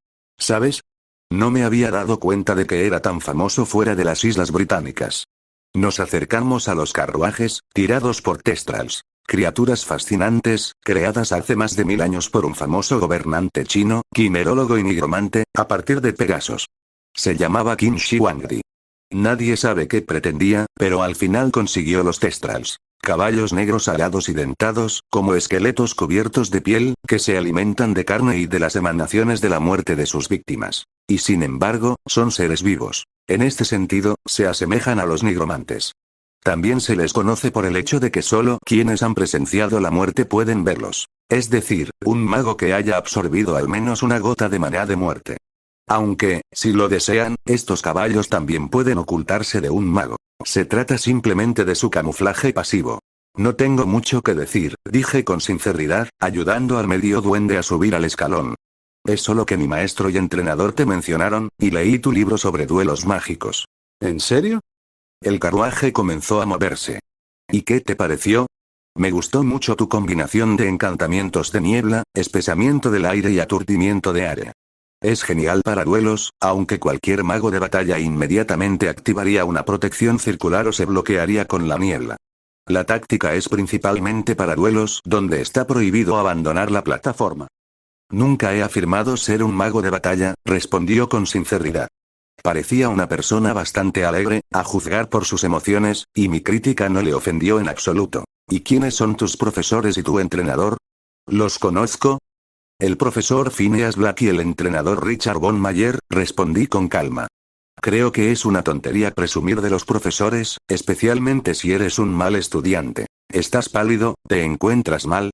¿Sabes? No me había dado cuenta de que era tan famoso fuera de las Islas Británicas. Nos acercamos a los carruajes, tirados por Testrals. Criaturas fascinantes, creadas hace más de 1000 años por un famoso gobernante chino, quimerólogo y nigromante, a partir de Pegasos. Se llamaba Qin Shi Huangdi. Nadie sabe qué pretendía, pero al final consiguió los Testrals. Caballos negros alados y dentados, como esqueletos cubiertos de piel, que se alimentan de carne y de las emanaciones de la muerte de sus víctimas. Y sin embargo, son seres vivos. En este sentido, se asemejan a los nigromantes. También se les conoce por el hecho de que solo quienes han presenciado la muerte pueden verlos. Es decir, un mago que haya absorbido al menos una gota de maná de muerte. Aunque, si lo desean, estos caballos también pueden ocultarse de un mago. Se trata simplemente de su camuflaje pasivo. No tengo mucho que decir, dije con sinceridad, ayudando al medio duende a subir al escalón. Es solo que mi maestro y entrenador te mencionaron, y leí tu libro sobre duelos mágicos. ¿En serio? El carruaje comenzó a moverse. ¿Y qué te pareció? Me gustó mucho tu combinación de encantamientos de niebla, espesamiento del aire y aturdimiento de aire. Es genial para duelos, aunque cualquier mago de batalla inmediatamente activaría una protección circular o se bloquearía con la niebla. La táctica es principalmente para duelos donde está prohibido abandonar la plataforma. Nunca he afirmado ser un mago de batalla, respondió con sinceridad. Parecía una persona bastante alegre, a juzgar por sus emociones, y mi crítica no le ofendió en absoluto. ¿Y quiénes son tus profesores y tu entrenador? ¿Los conozco? El profesor Phineas Black y el entrenador Richard Von Mayer, respondí con calma. Creo que es una tontería presumir de los profesores, especialmente si eres un mal estudiante. ¿Estás pálido? ¿Te encuentras mal?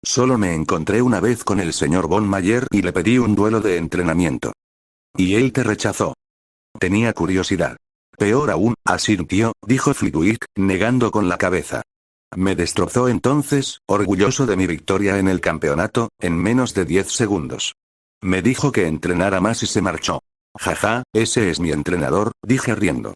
Solo me encontré una vez con el señor Von Mayer y le pedí un duelo de entrenamiento. ¿Y él te rechazó? Tenía curiosidad. Peor aún, asintió, dijo Flitwick, negando con la cabeza. Me destrozó entonces, orgulloso de mi victoria en el campeonato, en menos de 10 segundos. Me dijo que entrenara más y se marchó. Jaja, ese es mi entrenador, dije riendo.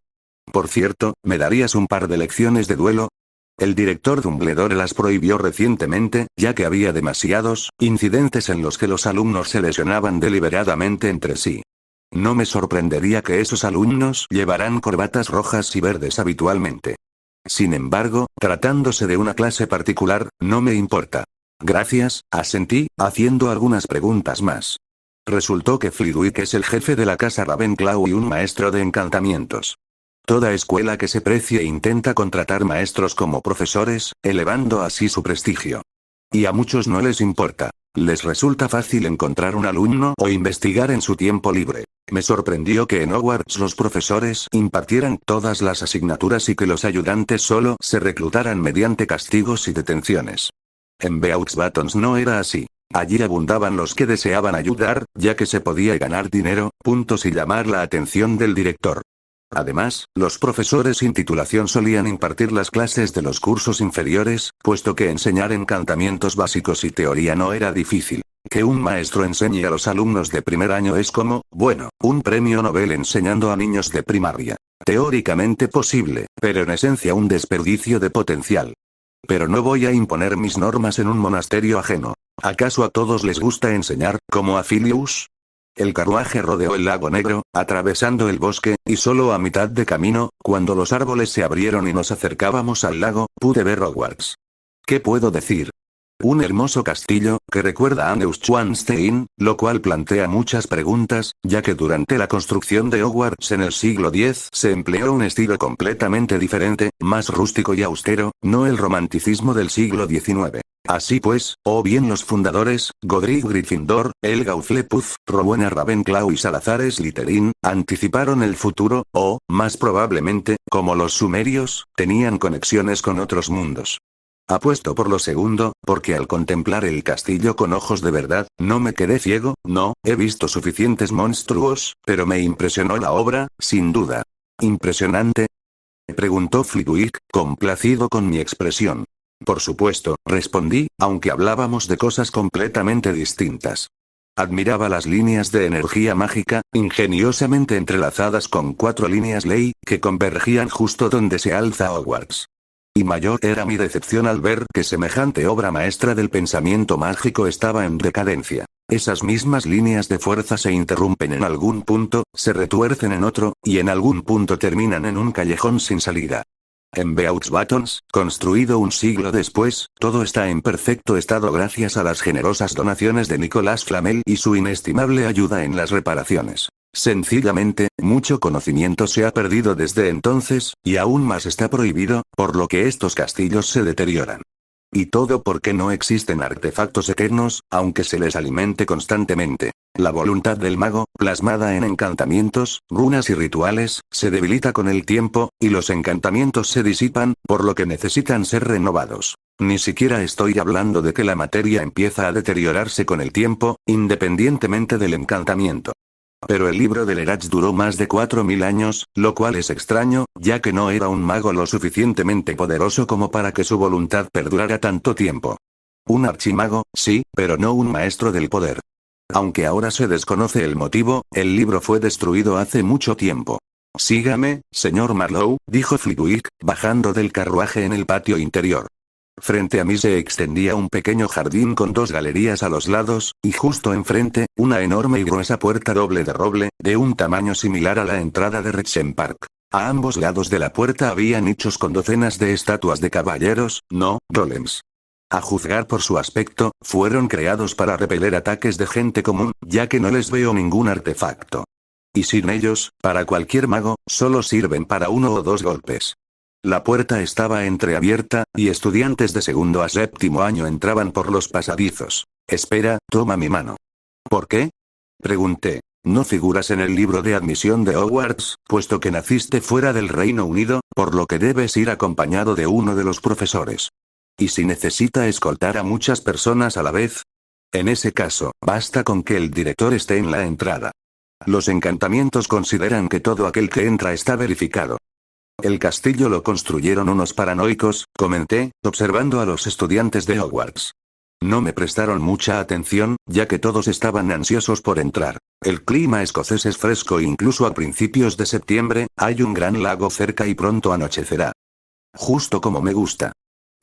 Por cierto, ¿me darías un par de lecciones de duelo? El director Dumbledore las prohibió recientemente, ya que había demasiados incidentes en los que los alumnos se lesionaban deliberadamente entre sí. No me sorprendería que esos alumnos llevaran corbatas rojas y verdes habitualmente. Sin embargo, tratándose de una clase particular, no me importa. Gracias, asentí, haciendo algunas preguntas más. Resultó que Flitwick es el jefe de la casa Ravenclaw y un maestro de encantamientos. Toda escuela que se precie intenta contratar maestros como profesores, elevando así su prestigio. Y a muchos no les importa. Les resulta fácil encontrar un alumno o investigar en su tiempo libre. Me sorprendió que en Hogwarts los profesores impartieran todas las asignaturas y que los ayudantes solo se reclutaran mediante castigos y detenciones. En Beaux Batons no era así. Allí abundaban los que deseaban ayudar, ya que se podía ganar dinero, puntos y llamar la atención del director. Además, los profesores sin titulación solían impartir las clases de los cursos inferiores, puesto que enseñar encantamientos básicos y teoría no era difícil. Que un maestro enseñe a los alumnos de primer año es como, bueno, un premio Nobel enseñando a niños de primaria. Teóricamente posible, pero en esencia un desperdicio de potencial. Pero no voy a imponer mis normas en un monasterio ajeno. ¿Acaso a todos les gusta enseñar, como a Filius? El carruaje rodeó el lago Negro, atravesando el bosque, y solo a mitad de camino, cuando los árboles se abrieron y nos acercábamos al lago, pude ver Hogwarts. ¿Qué puedo decir? Un hermoso castillo, que recuerda a Neuschwanstein, lo cual plantea muchas preguntas, ya que durante la construcción de Hogwarts en el siglo X se empleó un estilo completamente diferente, más rústico y austero, no el romanticismo del siglo XIX. Así pues, o bien los fundadores, Godric Gryffindor, Helga Hufflepuff, Rowena Ravenclaw y Salazar Slytherin, anticiparon el futuro, o, más probablemente, como los sumerios, tenían conexiones con otros mundos. Apuesto por lo segundo, porque al contemplar el castillo con ojos de verdad, no me quedé ciego, no, he visto suficientes monstruos, pero me impresionó la obra, sin duda. ¿Impresionante? Preguntó Flitwick, complacido con mi expresión. Por supuesto, respondí, aunque hablábamos de cosas completamente distintas. Admiraba las líneas de energía mágica, ingeniosamente entrelazadas con 4 líneas ley, que convergían justo donde se alza Hogwarts. Y mayor era mi decepción al ver que semejante obra maestra del pensamiento mágico estaba en decadencia. Esas mismas líneas de fuerza se interrumpen en algún punto, se retuercen en otro, y en algún punto terminan en un callejón sin salida. En Beaux Buttons, construido un siglo después, todo está en perfecto estado gracias a las generosas donaciones de Nicolas Flamel y su inestimable ayuda en las reparaciones. Sencillamente, mucho conocimiento se ha perdido desde entonces, y aún más está prohibido, por lo que estos castillos se deterioran. Y todo porque no existen artefactos eternos, aunque se les alimente constantemente. La voluntad del mago, plasmada en encantamientos, runas y rituales, se debilita con el tiempo, y los encantamientos se disipan, por lo que necesitan ser renovados. Ni siquiera estoy hablando de que la materia empieza a deteriorarse con el tiempo, independientemente del encantamiento. Pero el libro de Lerach duró más de 4000 años, lo cual es extraño, ya que no era un mago lo suficientemente poderoso como para que su voluntad perdurara tanto tiempo. Un archimago, sí, pero no un maestro del poder. Aunque ahora se desconoce el motivo, el libro fue destruido hace mucho tiempo. Sígame, señor Marlowe, dijo Flitwick, bajando del carruaje en el patio interior. Frente a mí se extendía un pequeño jardín con dos galerías a los lados, y justo enfrente, una enorme y gruesa puerta doble de roble, de un tamaño similar a la entrada de Rexham Park. A ambos lados de la puerta había nichos con docenas de estatuas de caballeros, no, golems. A juzgar por su aspecto, fueron creados para repeler ataques de gente común, ya que no les veo ningún artefacto. Y sin ellos, para cualquier mago, solo sirven para uno o dos golpes. La puerta estaba entreabierta, y estudiantes de segundo a séptimo año entraban por los pasadizos. Espera, toma mi mano. ¿Por qué? Pregunté. No figuras en el libro de admisión de Hogwarts, puesto que naciste fuera del Reino Unido, por lo que debes ir acompañado de uno de los profesores. ¿Y si necesita escoltar a muchas personas a la vez? En ese caso, basta con que el director esté en la entrada. Los encantamientos consideran que todo aquel que entra está verificado. El castillo lo construyeron unos paranoicos, comenté, observando a los estudiantes de Hogwarts. No me prestaron mucha atención, ya que todos estaban ansiosos por entrar. El clima escocés es fresco incluso a principios de septiembre, hay un gran lago cerca y pronto anochecerá. Justo como me gusta.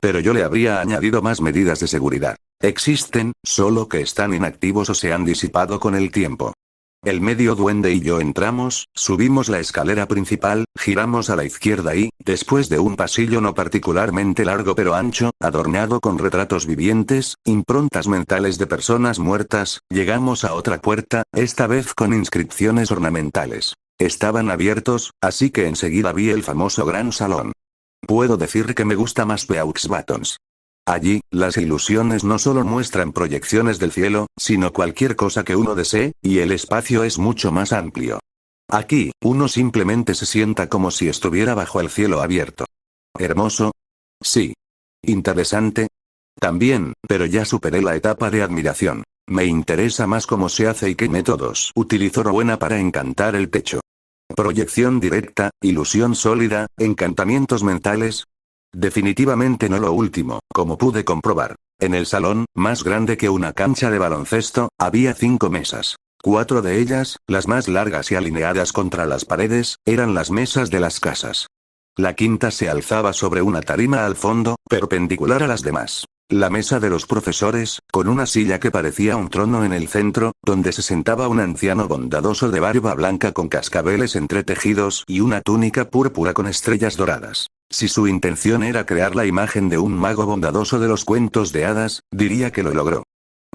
Pero yo le habría añadido más medidas de seguridad. Existen, solo que están inactivos o se han disipado con el tiempo. El medio duende y yo entramos, subimos la escalera principal, giramos a la izquierda y, después de un pasillo no particularmente largo pero ancho, adornado con retratos vivientes, improntas mentales de personas muertas, llegamos a otra puerta, esta vez con inscripciones ornamentales. Estaban abiertos, así que enseguida vi el famoso gran salón. Puedo decir que me gusta más Beaux Buttons. Allí, las ilusiones no solo muestran proyecciones del cielo, sino cualquier cosa que uno desee, y el espacio es mucho más amplio. Aquí, uno simplemente se sienta como si estuviera bajo el cielo abierto. ¿Hermoso? Sí. ¿Interesante? También, pero ya superé la etapa de admiración. Me interesa más cómo se hace y qué métodos utilizó Rowena para encantar el techo. Proyección directa, ilusión sólida, encantamientos mentales. Definitivamente no lo último, como pude comprobar. En el salón, más grande que una cancha de baloncesto, había 5 mesas. 4 de ellas, las más largas y alineadas contra las paredes, eran las mesas de las casas. La quinta se alzaba sobre una tarima al fondo, perpendicular a las demás. La mesa de los profesores, con una silla que parecía un trono en el centro, donde se sentaba un anciano bondadoso de barba blanca con cascabeles entretejidos y una túnica púrpura con estrellas doradas. Si su intención era crear la imagen de un mago bondadoso de los cuentos de hadas, diría que lo logró.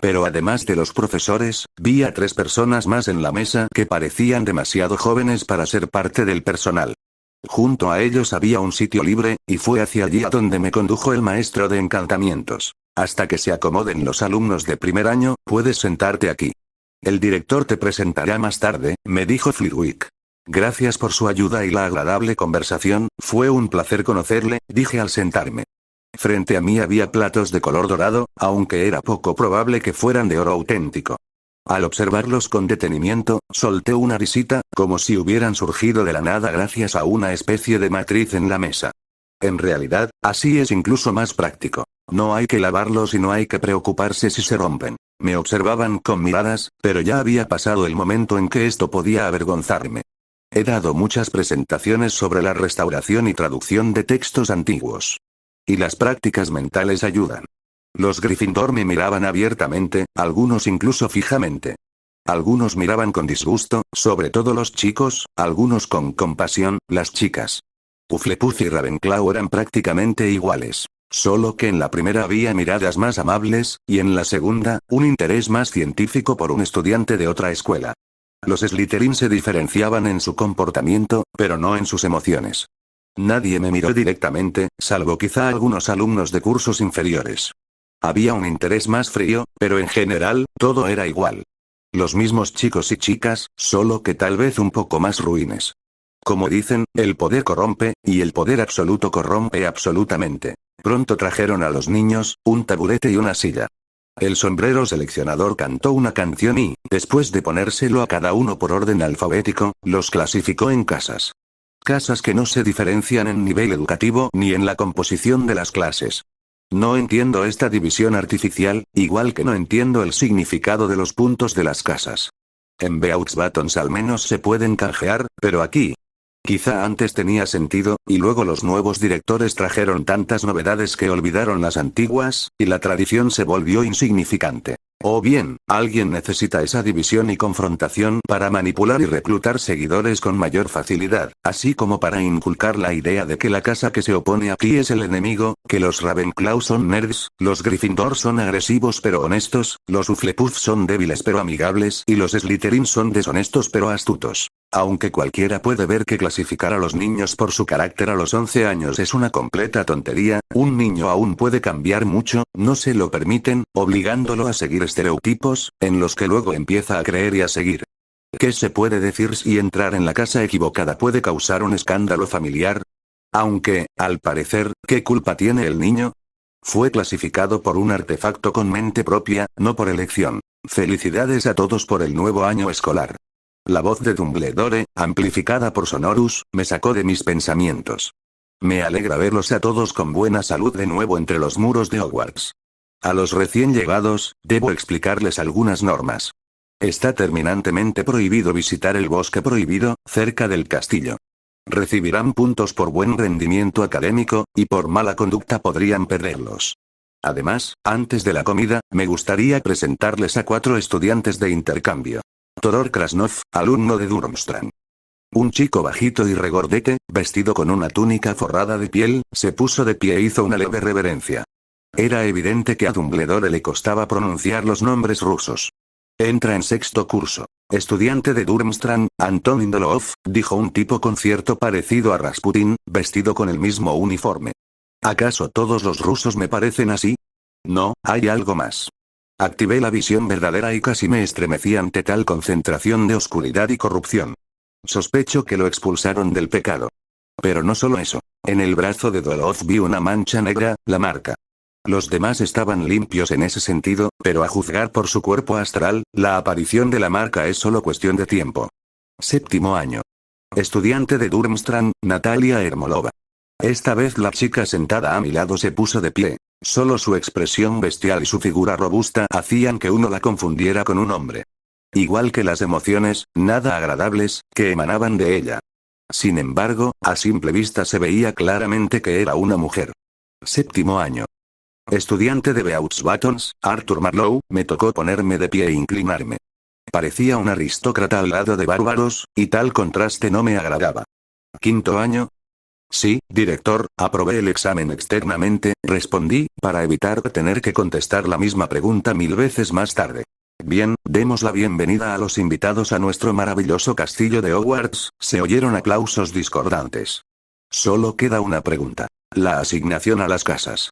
Pero además de los profesores, vi a 3 personas más en la mesa que parecían demasiado jóvenes para ser parte del personal. Junto a ellos había un sitio libre, y fue hacia allí a donde me condujo el maestro de encantamientos. Hasta que se acomoden los alumnos de primer año, puedes sentarte aquí. El director te presentará más tarde, me dijo Flitwick. Gracias por su ayuda y la agradable conversación, fue un placer conocerle, dije al sentarme. Frente a mí había platos de color dorado, aunque era poco probable que fueran de oro auténtico. Al observarlos con detenimiento, solté una risita, como si hubieran surgido de la nada gracias a una especie de matriz en la mesa. En realidad, así es incluso más práctico. No hay que lavarlos y no hay que preocuparse si se rompen. Me observaban con miradas, pero ya había pasado el momento en que esto podía avergonzarme. He dado muchas presentaciones sobre la restauración y traducción de textos antiguos. Y las prácticas mentales ayudan. Los Gryffindor me miraban abiertamente, algunos incluso fijamente. Algunos miraban con disgusto, sobre todo los chicos, algunos con compasión, las chicas. Hufflepuff y Ravenclaw eran prácticamente iguales. Solo que en la primera había miradas más amables, y en la segunda, un interés más científico por un estudiante de otra escuela. Los Slytherin se diferenciaban en su comportamiento, pero no en sus emociones. Nadie me miró directamente, salvo quizá algunos alumnos de cursos inferiores. Había un interés más frío, pero en general, todo era igual. Los mismos chicos y chicas, solo que tal vez un poco más ruines. Como dicen, el poder corrompe, y el poder absoluto corrompe absolutamente. Pronto trajeron a los niños, un taburete y una silla. El sombrero seleccionador cantó una canción y, después de ponérselo a cada uno por orden alfabético, los clasificó en casas. Casas que no se diferencian en nivel educativo ni en la composición de las clases. No entiendo esta división artificial, igual que no entiendo el significado de los puntos de las casas. En Beaux Batons al menos se pueden canjear, pero aquí. Quizá antes tenía sentido, y luego los nuevos directores trajeron tantas novedades que olvidaron las antiguas, y la tradición se volvió insignificante. O bien, alguien necesita esa división y confrontación para manipular y reclutar seguidores con mayor facilidad, así como para inculcar la idea de que la casa que se opone aquí es el enemigo, que los Ravenclaw son nerds, los Gryffindor son agresivos pero honestos, los Hufflepuff son débiles pero amigables y los Slytherin son deshonestos pero astutos. Aunque cualquiera puede ver que clasificar a los niños por su carácter a los 11 años es una completa tontería, un niño aún puede cambiar mucho, no se lo permiten, obligándolo a seguir estereotipos, en los que luego empieza a creer y a seguir. ¿Qué se puede decir si entrar en la casa equivocada puede causar un escándalo familiar? Aunque, al parecer, ¿qué culpa tiene el niño? Fue clasificado por un artefacto con mente propia, no por elección. Felicidades a todos por el nuevo año escolar. La voz de Dumbledore, amplificada por Sonorus, me sacó de mis pensamientos. Me alegra verlos a todos con buena salud de nuevo entre los muros de Hogwarts. A los recién llegados, debo explicarles algunas normas. Está terminantemente prohibido visitar el bosque prohibido, cerca del castillo. Recibirán puntos por buen rendimiento académico, y por mala conducta podrían perderlos. Además, antes de la comida, me gustaría presentarles a 4 estudiantes de intercambio. Todor Krasnov, alumno de Durmstrang. Un chico bajito y regordete, vestido con una túnica forrada de piel, se puso de pie e hizo una leve reverencia. Era evidente que a Dumbledore le costaba pronunciar los nombres rusos. Entra en 6º curso. Estudiante de Durmstrang, Anton Indolov, dijo un tipo con cierto parecido a Rasputin, vestido con el mismo uniforme. ¿Acaso todos los rusos me parecen así? No, hay algo más. Activé la visión verdadera y casi me estremecí ante tal concentración de oscuridad y corrupción. Sospecho que lo expulsaron del pecado. Pero no solo eso. En el brazo de Dolov vi una mancha negra, la marca. Los demás estaban limpios en ese sentido, pero a juzgar por su cuerpo astral, la aparición de la marca es solo cuestión de tiempo. 7º año. Estudiante de Durmstrang, Natalia Ermolova. Esta vez la chica sentada a mi lado se puso de pie. Solo su expresión bestial y su figura robusta hacían que uno la confundiera con un hombre. Igual que las emociones, nada agradables, que emanaban de ella. Sin embargo, a simple vista se veía claramente que era una mujer. 7º año. Estudiante de Beaux Batons, Arthur Marlowe, me tocó ponerme de pie e inclinarme. Parecía un aristócrata al lado de bárbaros, y tal contraste no me agradaba. 5º año. Sí, director, aprobé el examen externamente, respondí, para evitar tener que contestar la misma pregunta 1000 veces más tarde. Bien, demos la bienvenida a los invitados a nuestro maravilloso castillo de Hogwarts, se oyeron aplausos discordantes. Solo queda una pregunta. La asignación a las casas.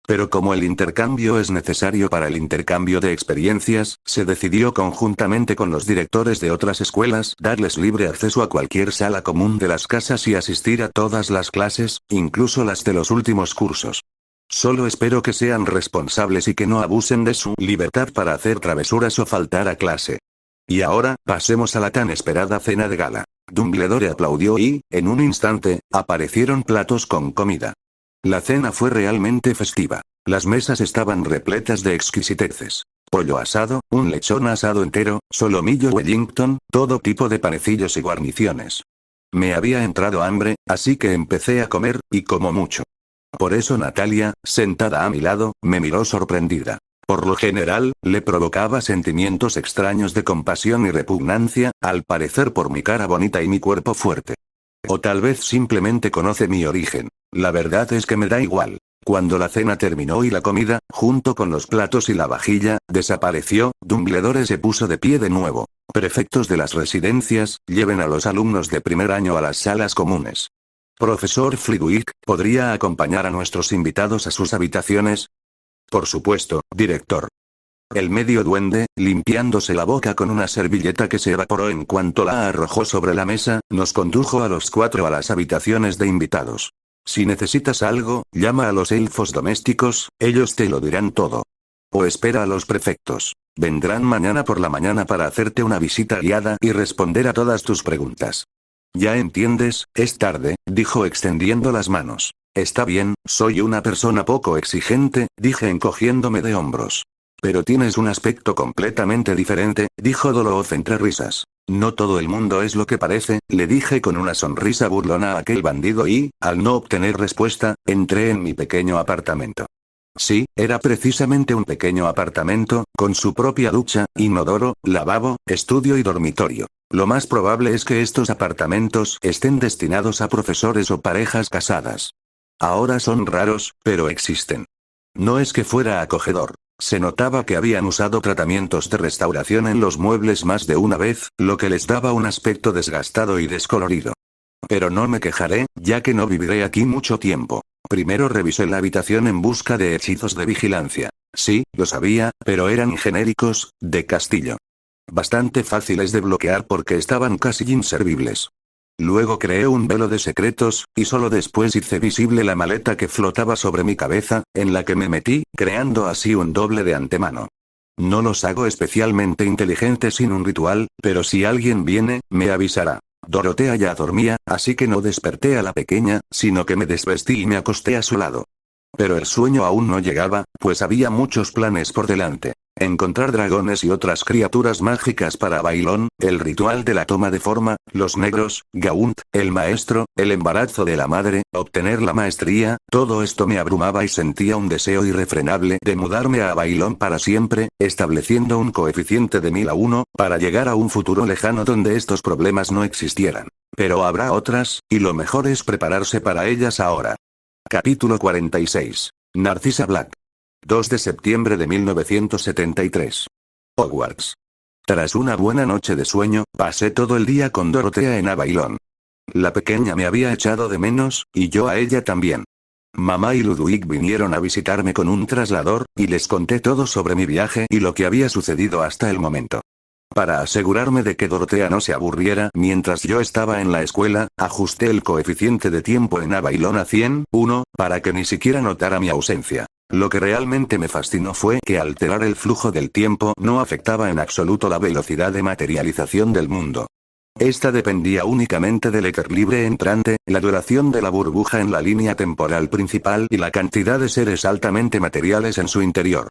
Pero como el intercambio es necesario para el intercambio de experiencias, se decidió conjuntamente con los directores de otras escuelas darles libre acceso a cualquier sala común de las casas y asistir a todas las clases, incluso las de los últimos cursos. Solo espero que sean responsables y que no abusen de su libertad para hacer travesuras o faltar a clase. Y ahora, pasemos a la tan esperada cena de gala. Dumbledore aplaudió y, en un instante, aparecieron platos con comida. La cena fue realmente festiva. Las mesas estaban repletas de exquisiteces. Pollo asado, un lechón asado entero, solomillo Wellington, todo tipo de panecillos y guarniciones. Me había entrado hambre, así que empecé a comer, y como mucho. Por eso Natalia, sentada a mi lado, me miró sorprendida. Por lo general, le provocaba sentimientos extraños de compasión y repugnancia, al parecer por mi cara bonita y mi cuerpo fuerte. O tal vez simplemente conoce mi origen. La verdad es que me da igual. Cuando la cena terminó y la comida, junto con los platos y la vajilla, desapareció, Dumbledore se puso de pie de nuevo. Prefectos de las residencias, lleven a los alumnos de primer año a las salas comunes. Profesor Flitwick, ¿podría acompañar a nuestros invitados a sus habitaciones? Por supuesto, director. El medio duende, limpiándose la boca con una servilleta que se evaporó en cuanto la arrojó sobre la mesa, nos condujo a los 4 a las habitaciones de invitados. Si necesitas algo, llama a los elfos domésticos, ellos te lo dirán todo. O espera a los prefectos. Vendrán mañana por la mañana para hacerte una visita guiada y responder a todas tus preguntas. Ya entiendes, es tarde, dijo extendiendo las manos. Está bien, soy una persona poco exigente, dije encogiéndome de hombros. Pero tienes un aspecto completamente diferente, dijo Doloth entre risas. No todo el mundo es lo que parece, le dije con una sonrisa burlona a aquel bandido y, al no obtener respuesta, entré en mi pequeño apartamento. Sí, era precisamente un pequeño apartamento, con su propia ducha, inodoro, lavabo, estudio y dormitorio. Lo más probable es que estos apartamentos estén destinados a profesores o parejas casadas. Ahora son raros, pero existen. No es que fuera acogedor. Se notaba que habían usado tratamientos de restauración en los muebles más de una vez, lo que les daba un aspecto desgastado y descolorido. Pero no me quejaré, ya que no viviré aquí mucho tiempo. Primero revisé la habitación en busca de hechizos de vigilancia. Sí, lo sabía, pero eran genéricos, de castillo. Bastante fáciles de bloquear porque estaban casi inservibles. Luego creé un velo de secretos, y solo después hice visible la maleta que flotaba sobre mi cabeza, en la que me metí, creando así un doble de antemano. No los hago especialmente inteligentes sin un ritual, pero si alguien viene, me avisará. Dorotea ya dormía, así que no desperté a la pequeña, sino que me desvestí y me acosté a su lado. Pero el sueño aún no llegaba, pues había muchos planes por delante. Encontrar dragones y otras criaturas mágicas para Bailón, el ritual de la toma de forma, los negros, Gaunt, el maestro, el embarazo de la madre, obtener la maestría, todo esto me abrumaba y sentía un deseo irrefrenable de mudarme a Bailón para siempre, estableciendo un coeficiente de 1000 a 1, para llegar a un futuro lejano donde estos problemas no existieran. Pero habrá otras, y lo mejor es prepararse para ellas ahora. Capítulo 46. Narcisa Black. 2 de septiembre de 1973. Hogwarts. Tras una buena noche de sueño, pasé todo el día con Dorotea en Abailón. La pequeña me había echado de menos, y yo a ella también. Mamá y Ludwig vinieron a visitarme con un traslador, y les conté todo sobre mi viaje y lo que había sucedido hasta el momento. Para asegurarme de que Dorotea no se aburriera mientras yo estaba en la escuela, ajusté el coeficiente de tiempo en Abailón a 100, para que ni siquiera notara mi ausencia. Lo que realmente me fascinó fue que alterar el flujo del tiempo no afectaba en absoluto la velocidad de materialización del mundo. Esta dependía únicamente del éter libre entrante, la duración de la burbuja en la línea temporal principal y la cantidad de seres altamente materiales en su interior.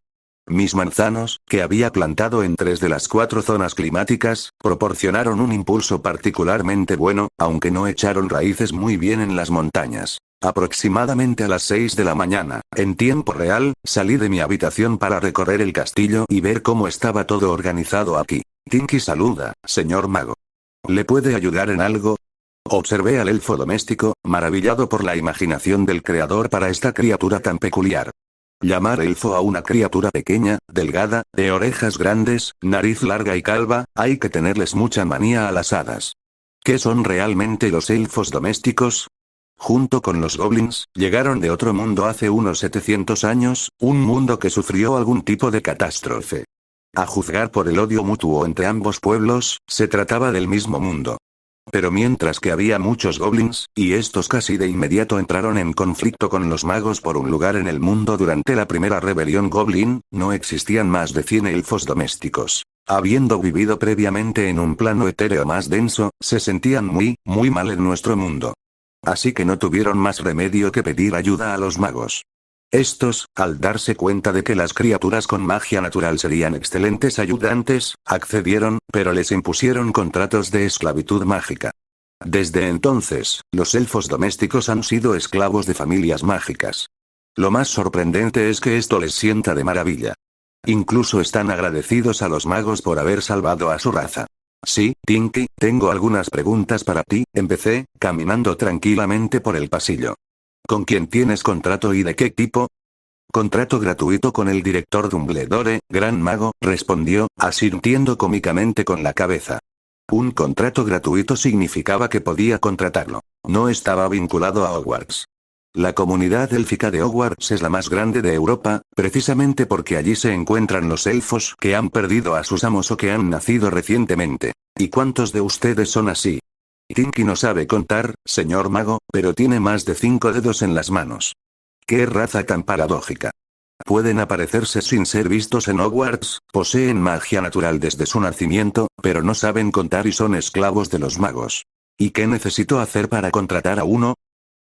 Mis manzanos, que había plantado en 3 de las 4 zonas climáticas, proporcionaron un impulso particularmente bueno, aunque no echaron raíces muy bien en las montañas. Aproximadamente a las 6 de la mañana, en tiempo real, salí de mi habitación para recorrer el castillo y ver cómo estaba todo organizado aquí. Tinky saluda, señor mago. ¿Le puede ayudar en algo? Observé al elfo doméstico, maravillado por la imaginación del creador para esta criatura tan peculiar. Llamar elfo a una criatura pequeña, delgada, de orejas grandes, nariz larga y calva, hay que tenerles mucha manía a las hadas. ¿Qué son realmente los elfos domésticos? Junto con los goblins, llegaron de otro mundo hace unos 700 años, un mundo que sufrió algún tipo de catástrofe. A juzgar por el odio mutuo entre ambos pueblos, se trataba del mismo mundo. Pero mientras que había muchos goblins, y estos casi de inmediato entraron en conflicto con los magos por un lugar en el mundo durante la primera rebelión goblin, no existían más de 100 elfos domésticos. Habiendo vivido previamente en un plano etéreo más denso, se sentían muy mal en nuestro mundo. Así que no tuvieron más remedio que pedir ayuda a los magos. Estos, al darse cuenta de que las criaturas con magia natural serían excelentes ayudantes, accedieron, pero les impusieron contratos de esclavitud mágica. Desde entonces, los elfos domésticos han sido esclavos de familias mágicas. Lo más sorprendente es que esto les sienta de maravilla. Incluso están agradecidos a los magos por haber salvado a su raza. Sí, Tinky, tengo algunas preguntas para ti, empecé, caminando tranquilamente por el pasillo. ¿Con quién tienes contrato y de qué tipo? Contrato gratuito con el director Dumbledore, gran mago, respondió, asintiendo cómicamente con la cabeza. Un contrato gratuito significaba que podía contratarlo. No estaba vinculado a Hogwarts. La comunidad élfica de Hogwarts es la más grande de Europa, precisamente porque allí se encuentran los elfos que han perdido a sus amos o que han nacido recientemente. ¿Y cuántos de ustedes son así? Tinky no sabe contar, señor mago, pero tiene más de 5 dedos en las manos. ¡Qué raza tan paradójica! Pueden aparecerse sin ser vistos en Hogwarts, poseen magia natural desde su nacimiento, pero no saben contar y son esclavos de los magos. ¿Y qué necesito hacer para contratar a uno?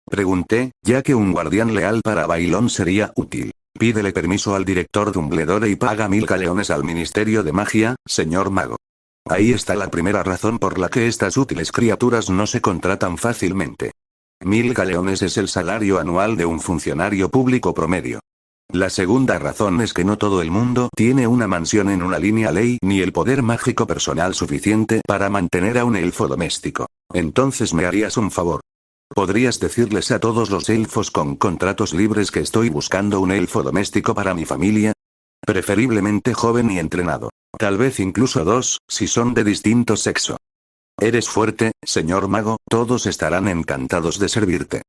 Pregunté, ya que un guardián leal para Bailón sería útil. Pídele permiso al director Dumbledore y paga 1000 galeones al Ministerio de Magia, señor mago. Ahí está la primera razón por la que estas útiles criaturas no se contratan fácilmente. 1000 galeones es el salario anual de un funcionario público promedio. La segunda razón es que no todo el mundo tiene una mansión en una línea ley ni el poder mágico personal suficiente para mantener a un elfo doméstico. Entonces me harías un favor. ¿Podrías decirles a todos los elfos con contratos libres que estoy buscando un elfo doméstico para mi familia? Preferiblemente joven y entrenado. Tal vez incluso 2, si son de distinto sexo. Eres fuerte, señor mago, todos estarán encantados de servirte.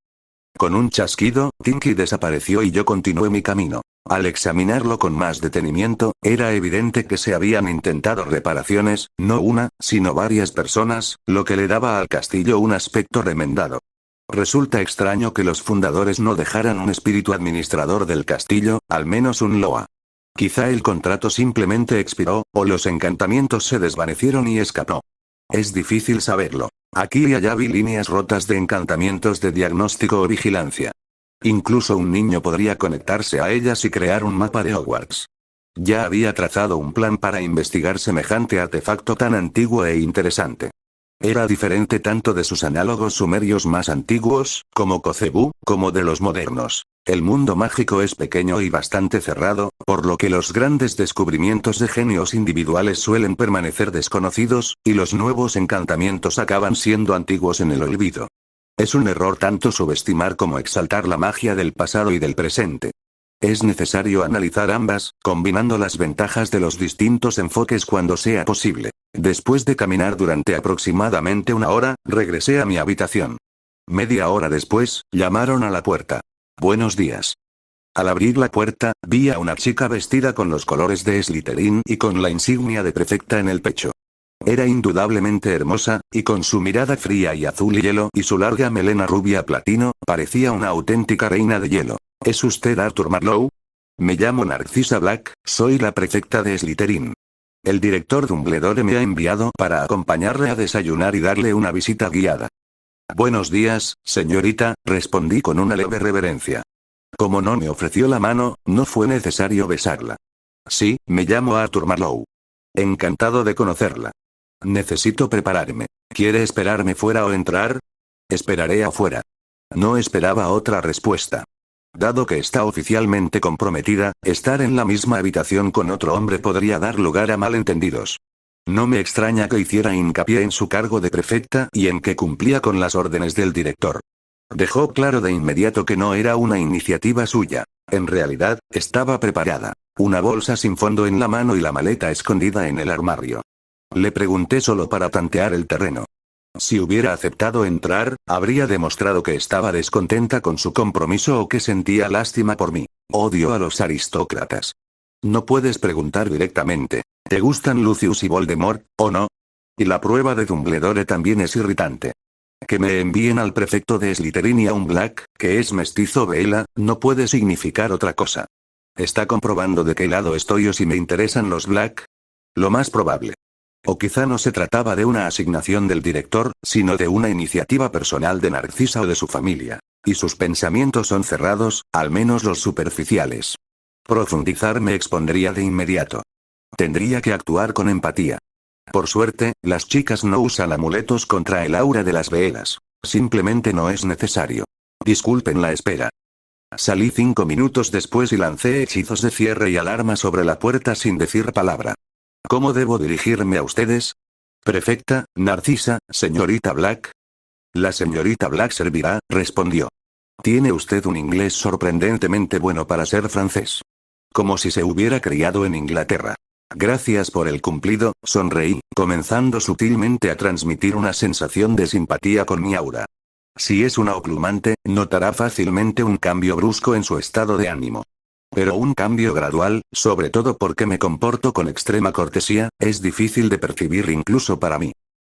Con un chasquido, Tinky desapareció y yo continué mi camino. Al examinarlo con más detenimiento, era evidente que se habían intentado reparaciones, no una, sino varias personas, lo que le daba al castillo un aspecto remendado. Resulta extraño que los fundadores no dejaran un espíritu administrador del castillo, al menos un Loa. Quizá el contrato simplemente expiró, o los encantamientos se desvanecieron y escapó. Es difícil saberlo. Aquí y allá vi líneas rotas de encantamientos de diagnóstico o vigilancia. Incluso un niño podría conectarse a ellas y crear un mapa de Hogwarts. Ya había trazado un plan para investigar semejante artefacto tan antiguo e interesante. Era diferente tanto de sus análogos sumerios más antiguos, como Kocebu, como de los modernos. El mundo mágico es pequeño y bastante cerrado, por lo que los grandes descubrimientos de genios individuales suelen permanecer desconocidos, y los nuevos encantamientos acaban siendo antiguos en el olvido. Es un error tanto subestimar como exaltar la magia del pasado y del presente. Es necesario analizar ambas, combinando las ventajas de los distintos enfoques cuando sea posible. Después de caminar durante aproximadamente 1 hora, regresé a mi habitación. Media hora después, llamaron a la puerta. Buenos días. Al abrir la puerta, vi a una chica vestida con los colores de Slytherin y con la insignia de prefecta en el pecho. Era indudablemente hermosa, y con su mirada fría y azul y hielo y su larga melena rubia platino, parecía una auténtica reina de hielo. ¿Es usted Arthur Marlowe? Me llamo Narcisa Black, soy la prefecta de Slytherin. El director Dumbledore me ha enviado para acompañarle a desayunar y darle una visita guiada. Buenos días, señorita, respondí con una leve reverencia. Como no me ofreció la mano, no fue necesario besarla. Sí, me llamo Arthur Marlowe. Encantado de conocerla. Necesito prepararme. ¿Quiere esperarme fuera o entrar? Esperaré afuera. No esperaba otra respuesta. Dado que está oficialmente comprometida, estar en la misma habitación con otro hombre podría dar lugar a malentendidos. No me extraña que hiciera hincapié en su cargo de prefecta y en que cumplía con las órdenes del director. Dejó claro de inmediato que no era una iniciativa suya. En realidad, estaba preparada. Una bolsa sin fondo en la mano y la maleta escondida en el armario. Le pregunté solo para tantear el terreno. Si hubiera aceptado entrar, habría demostrado que estaba descontenta con su compromiso o que sentía lástima por mí. Odio a los aristócratas. No puedes preguntar directamente, ¿te gustan Lucius y Voldemort, o no? Y la prueba de Dumbledore también es irritante. Que me envíen al prefecto de Slytherin y a un Black, que es mestizo Bela, no puede significar otra cosa. ¿Está comprobando de qué lado estoy o si me interesan los Black? Lo más probable. O quizá no se trataba de una asignación del director, sino de una iniciativa personal de Narcisa o de su familia. Y sus pensamientos son cerrados, al menos los superficiales. Profundizar me expondría de inmediato. Tendría que actuar con empatía. Por suerte, las chicas no usan amuletos contra el aura de las velas. Simplemente no es necesario. Disculpen la espera. Salí 5 minutos después y lancé hechizos de cierre y alarma sobre la puerta sin decir palabra. ¿Cómo debo dirigirme a ustedes? Prefecta, Narcisa, señorita Black. La señorita Black servirá, respondió. Tiene usted un inglés sorprendentemente bueno para ser francés. Como si se hubiera criado en Inglaterra. Gracias por el cumplido, sonreí, comenzando sutilmente a transmitir una sensación de simpatía con mi aura. Si es una oclumante, notará fácilmente un cambio brusco en su estado de ánimo. Pero un cambio gradual, sobre todo porque me comporto con extrema cortesía, es difícil de percibir incluso para mí.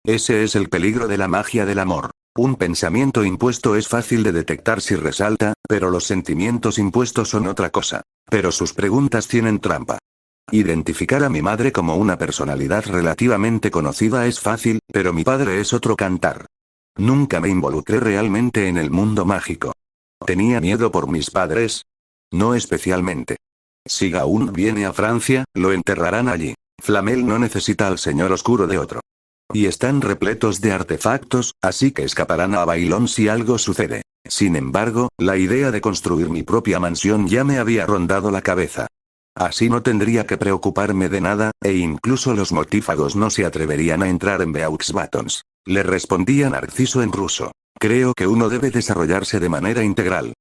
Ese es el peligro de la magia del amor. Un pensamiento impuesto es fácil de detectar si resalta, pero los sentimientos impuestos son otra cosa. Pero sus preguntas tienen trampa. Identificar a mi madre como una personalidad relativamente conocida es fácil, pero mi padre es otro cantar. Nunca me involucré realmente en el mundo mágico. ¿Tenía miedo por mis padres? No especialmente. Si Gaun viene a Francia, lo enterrarán allí. Flamel no necesita al señor oscuro de otro. Y están repletos de artefactos, así que escaparán a Bailón si algo sucede. Sin embargo, la idea de construir mi propia mansión ya me había rondado la cabeza. Así no tendría que preocuparme de nada, e incluso los mortífagos no se atreverían a entrar en Beaux Batons. Le respondía Narciso en ruso. Creo que uno debe desarrollarse de manera integral.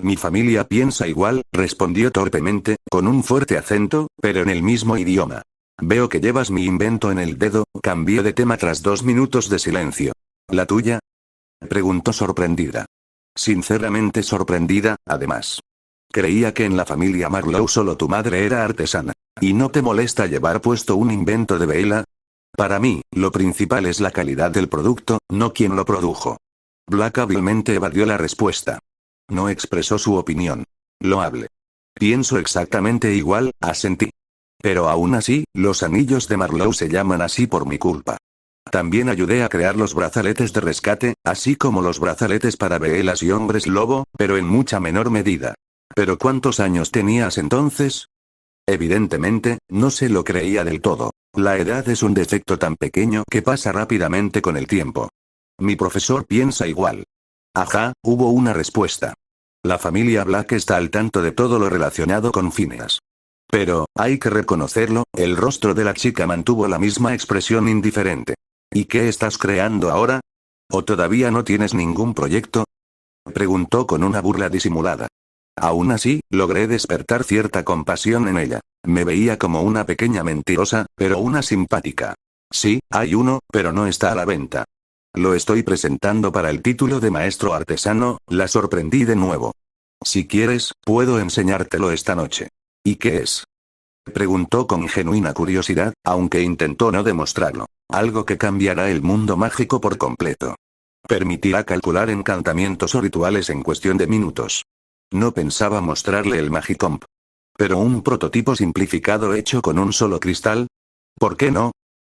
Mi familia piensa igual, respondió torpemente, con un fuerte acento, pero en el mismo idioma. Veo que llevas mi invento en el dedo, cambié de tema tras 2 minutos de silencio. ¿La tuya? Preguntó sorprendida. Sinceramente sorprendida, además. Creía que en la familia Marlowe solo tu madre era artesana. ¿Y no te molesta llevar puesto un invento de Bella? Para mí, lo principal es la calidad del producto, no quien lo produjo. Black hábilmente evadió la respuesta. No expresó su opinión. Loable. Pienso exactamente igual, asentí. Pero aún así, los anillos de Marlowe se llaman así por mi culpa. También ayudé a crear los brazaletes de rescate, así como los brazaletes para velas y hombres lobo, pero en mucha menor medida. ¿Pero cuántos años tenías entonces? Evidentemente, no se lo creía del todo. La edad es un defecto tan pequeño que pasa rápidamente con el tiempo. Mi profesor piensa igual. Ajá, hubo una respuesta. La familia Black está al tanto de todo lo relacionado con Phineas. Pero, hay que reconocerlo, el rostro de la chica mantuvo la misma expresión indiferente. ¿Y qué estás creando ahora? ¿O todavía no tienes ningún proyecto? Preguntó con una burla disimulada. Aún así, logré despertar cierta compasión en ella. Me veía como una pequeña mentirosa, pero una simpática. Sí, hay uno, pero no está a la venta. Lo estoy presentando para el título de maestro artesano, la sorprendí de nuevo. Si quieres, puedo enseñártelo esta noche. ¿Y qué es? Preguntó con genuina curiosidad, aunque intentó no demostrarlo. Algo que cambiará el mundo mágico por completo. Permitirá calcular encantamientos o rituales en cuestión de minutos. No pensaba mostrarle el Magicomp. ¿Pero un prototipo simplificado hecho con un solo cristal? ¿Por qué no?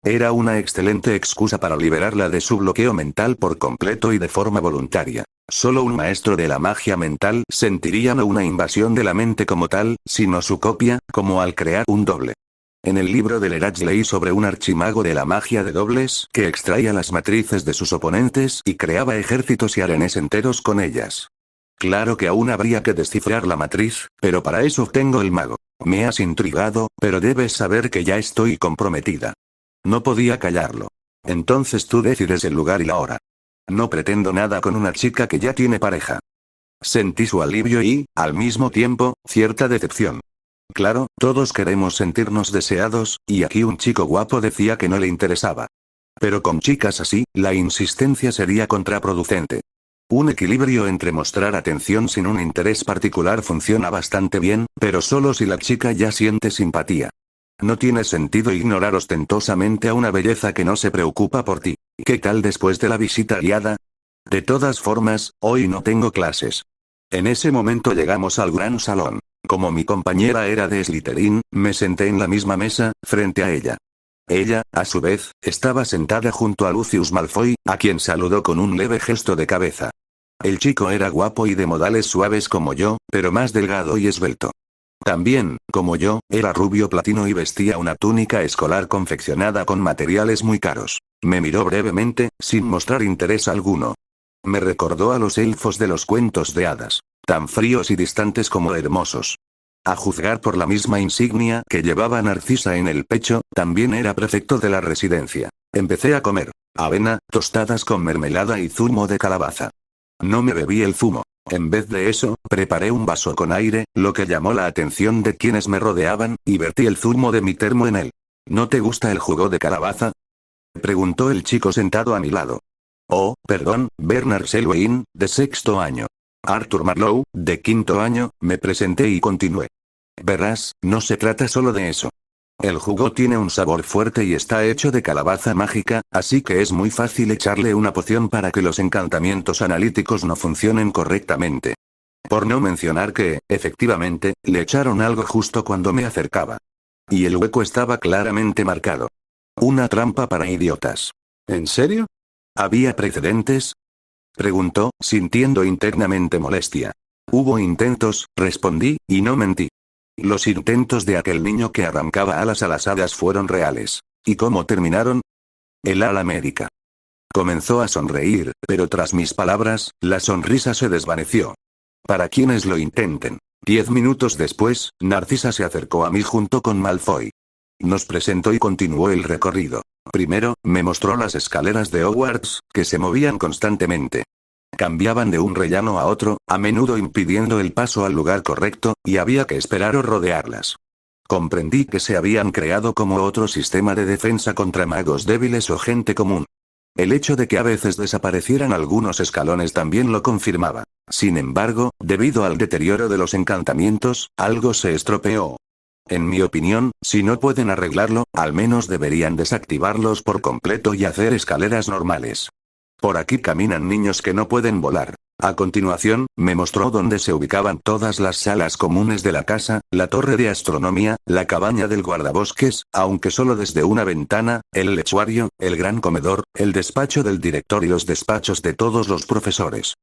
Era una excelente excusa para liberarla de su bloqueo mental por completo y de forma voluntaria. Solo un maestro de la magia mental sentiría no una invasión de la mente como tal, sino su copia, como al crear un doble. En el libro de Lerach leí sobre un archimago de la magia de dobles que extraía las matrices de sus oponentes y creaba ejércitos y harenes enteros con ellas. Claro que aún habría que descifrar la matriz, pero para eso tengo el mago. Me has intrigado, pero debes saber que ya estoy comprometida. No podía callarlo. Entonces tú decides el lugar y la hora. No pretendo nada con una chica que ya tiene pareja. Sentí su alivio y, al mismo tiempo, cierta decepción. Claro, todos queremos sentirnos deseados, y aquí un chico guapo decía que no le interesaba. Pero con chicas así, la insistencia sería contraproducente. Un equilibrio entre mostrar atención sin un interés particular funciona bastante bien, pero solo si la chica ya siente simpatía. No tiene sentido ignorar ostentosamente a una belleza que no se preocupa por ti. ¿Qué tal después de la visita guiada? De todas formas, hoy no tengo clases. En ese momento llegamos al gran salón. Como mi compañera era de Slytherin, me senté en la misma mesa, frente a ella. Ella, a su vez, estaba sentada junto a Lucius Malfoy, a quien saludó con un leve gesto de cabeza. El chico era guapo y de modales suaves como yo, pero más delgado y esbelto. También, como yo, era rubio platino y vestía una túnica escolar confeccionada con materiales muy caros. Me miró brevemente, sin mostrar interés alguno. Me recordó a los elfos de los cuentos de hadas, tan fríos y distantes como hermosos. A juzgar por la misma insignia que llevaba Narcisa en el pecho, también era prefecto de la residencia. Empecé a comer avena, tostadas con mermelada y zumo de calabaza. No me bebí el zumo. En vez de eso, preparé un vaso con aire, lo que llamó la atención de quienes me rodeaban, y vertí el zumo de mi termo en él. ¿No te gusta el jugo de calabaza?, preguntó el chico sentado a mi lado. Oh, perdón, Bernard Selwyn, de sexto año. Arthur Marlowe, de quinto año, me presenté y continué. Verás, no se trata solo de eso. El jugo tiene un sabor fuerte y está hecho de calabaza mágica, así que es muy fácil echarle una poción para que los encantamientos analíticos no funcionen correctamente. Por no mencionar que, efectivamente, le echaron algo justo cuando me acercaba. Y el hueco estaba claramente marcado. Una trampa para idiotas. ¿En serio? ¿Había precedentes?, preguntó, sintiendo internamente molestia. Hubo intentos, respondí, y no mentí. Los intentos de aquel niño que arrancaba alas a las hadas fueron reales. ¿Y cómo terminaron? El ala médica. Comenzó a sonreír, pero tras mis palabras, la sonrisa se desvaneció. Para quienes lo intenten. 10 minutos después, Narcisa se acercó a mí junto con Malfoy. Nos presentó y continuó el recorrido. Primero, me mostró las escaleras de Hogwarts, que se movían constantemente. Cambiaban de un rellano a otro, a menudo impidiendo el paso al lugar correcto, y había que esperar o rodearlas. Comprendí que se habían creado como otro sistema de defensa contra magos débiles o gente común. El hecho de que a veces desaparecieran algunos escalones también lo confirmaba. Sin embargo, debido al deterioro de los encantamientos, algo se estropeó. En mi opinión, si no pueden arreglarlo, al menos deberían desactivarlos por completo y hacer escaleras normales. Por aquí caminan niños que no pueden volar. A continuación, me mostró dónde se ubicaban todas las salas comunes de la casa, la torre de astronomía, la cabaña del guardabosques, aunque solo desde una ventana, el lechuario, el gran comedor, el despacho del director y los despachos de todos los profesores.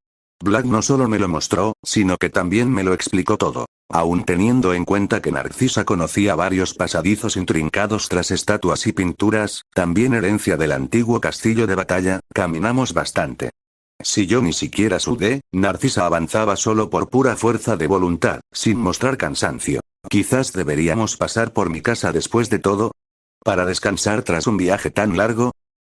Black no solo me lo mostró, sino que también me lo explicó todo. Aun teniendo en cuenta que Narcisa conocía varios pasadizos intrincados tras estatuas y pinturas, también herencia del antiguo castillo de batalla, caminamos bastante. Si yo ni siquiera sudé, Narcisa avanzaba solo por pura fuerza de voluntad, sin mostrar cansancio. Quizás deberíamos pasar por mi casa después de todo, para descansar tras un viaje tan largo,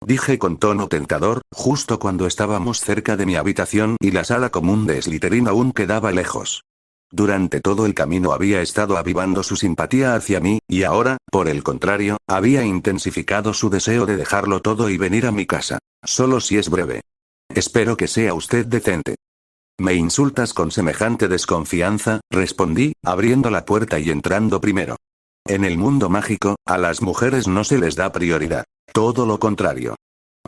dije con tono tentador, justo cuando estábamos cerca de mi habitación y la sala común de Slytherin aún quedaba lejos. Durante todo el camino había estado avivando su simpatía hacia mí, y ahora, por el contrario, había intensificado su deseo de dejarlo todo y venir a mi casa. Solo si es breve. Espero que sea usted decente. ¿Me insultas con semejante desconfianza?, respondí, abriendo la puerta y entrando primero. En el mundo mágico, a las mujeres no se les da prioridad. Todo lo contrario.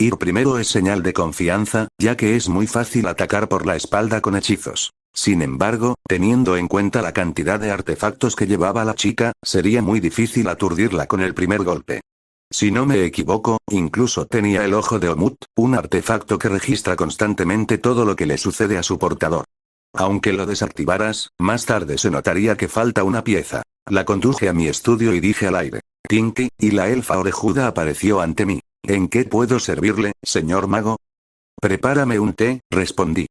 Ir primero es señal de confianza, ya que es muy fácil atacar por la espalda con hechizos. Sin embargo, teniendo en cuenta la cantidad de artefactos que llevaba la chica, sería muy difícil aturdirla con el primer golpe. Si no me equivoco, incluso tenía el ojo de Omut, un artefacto que registra constantemente todo lo que le sucede a su portador. Aunque lo desactivaras, más tarde se notaría que falta una pieza. La conduje a mi estudio y dije al aire. Tinky, y la elfa orejuda apareció ante mí. ¿En qué puedo servirle, señor mago? Prepárame un té, respondí.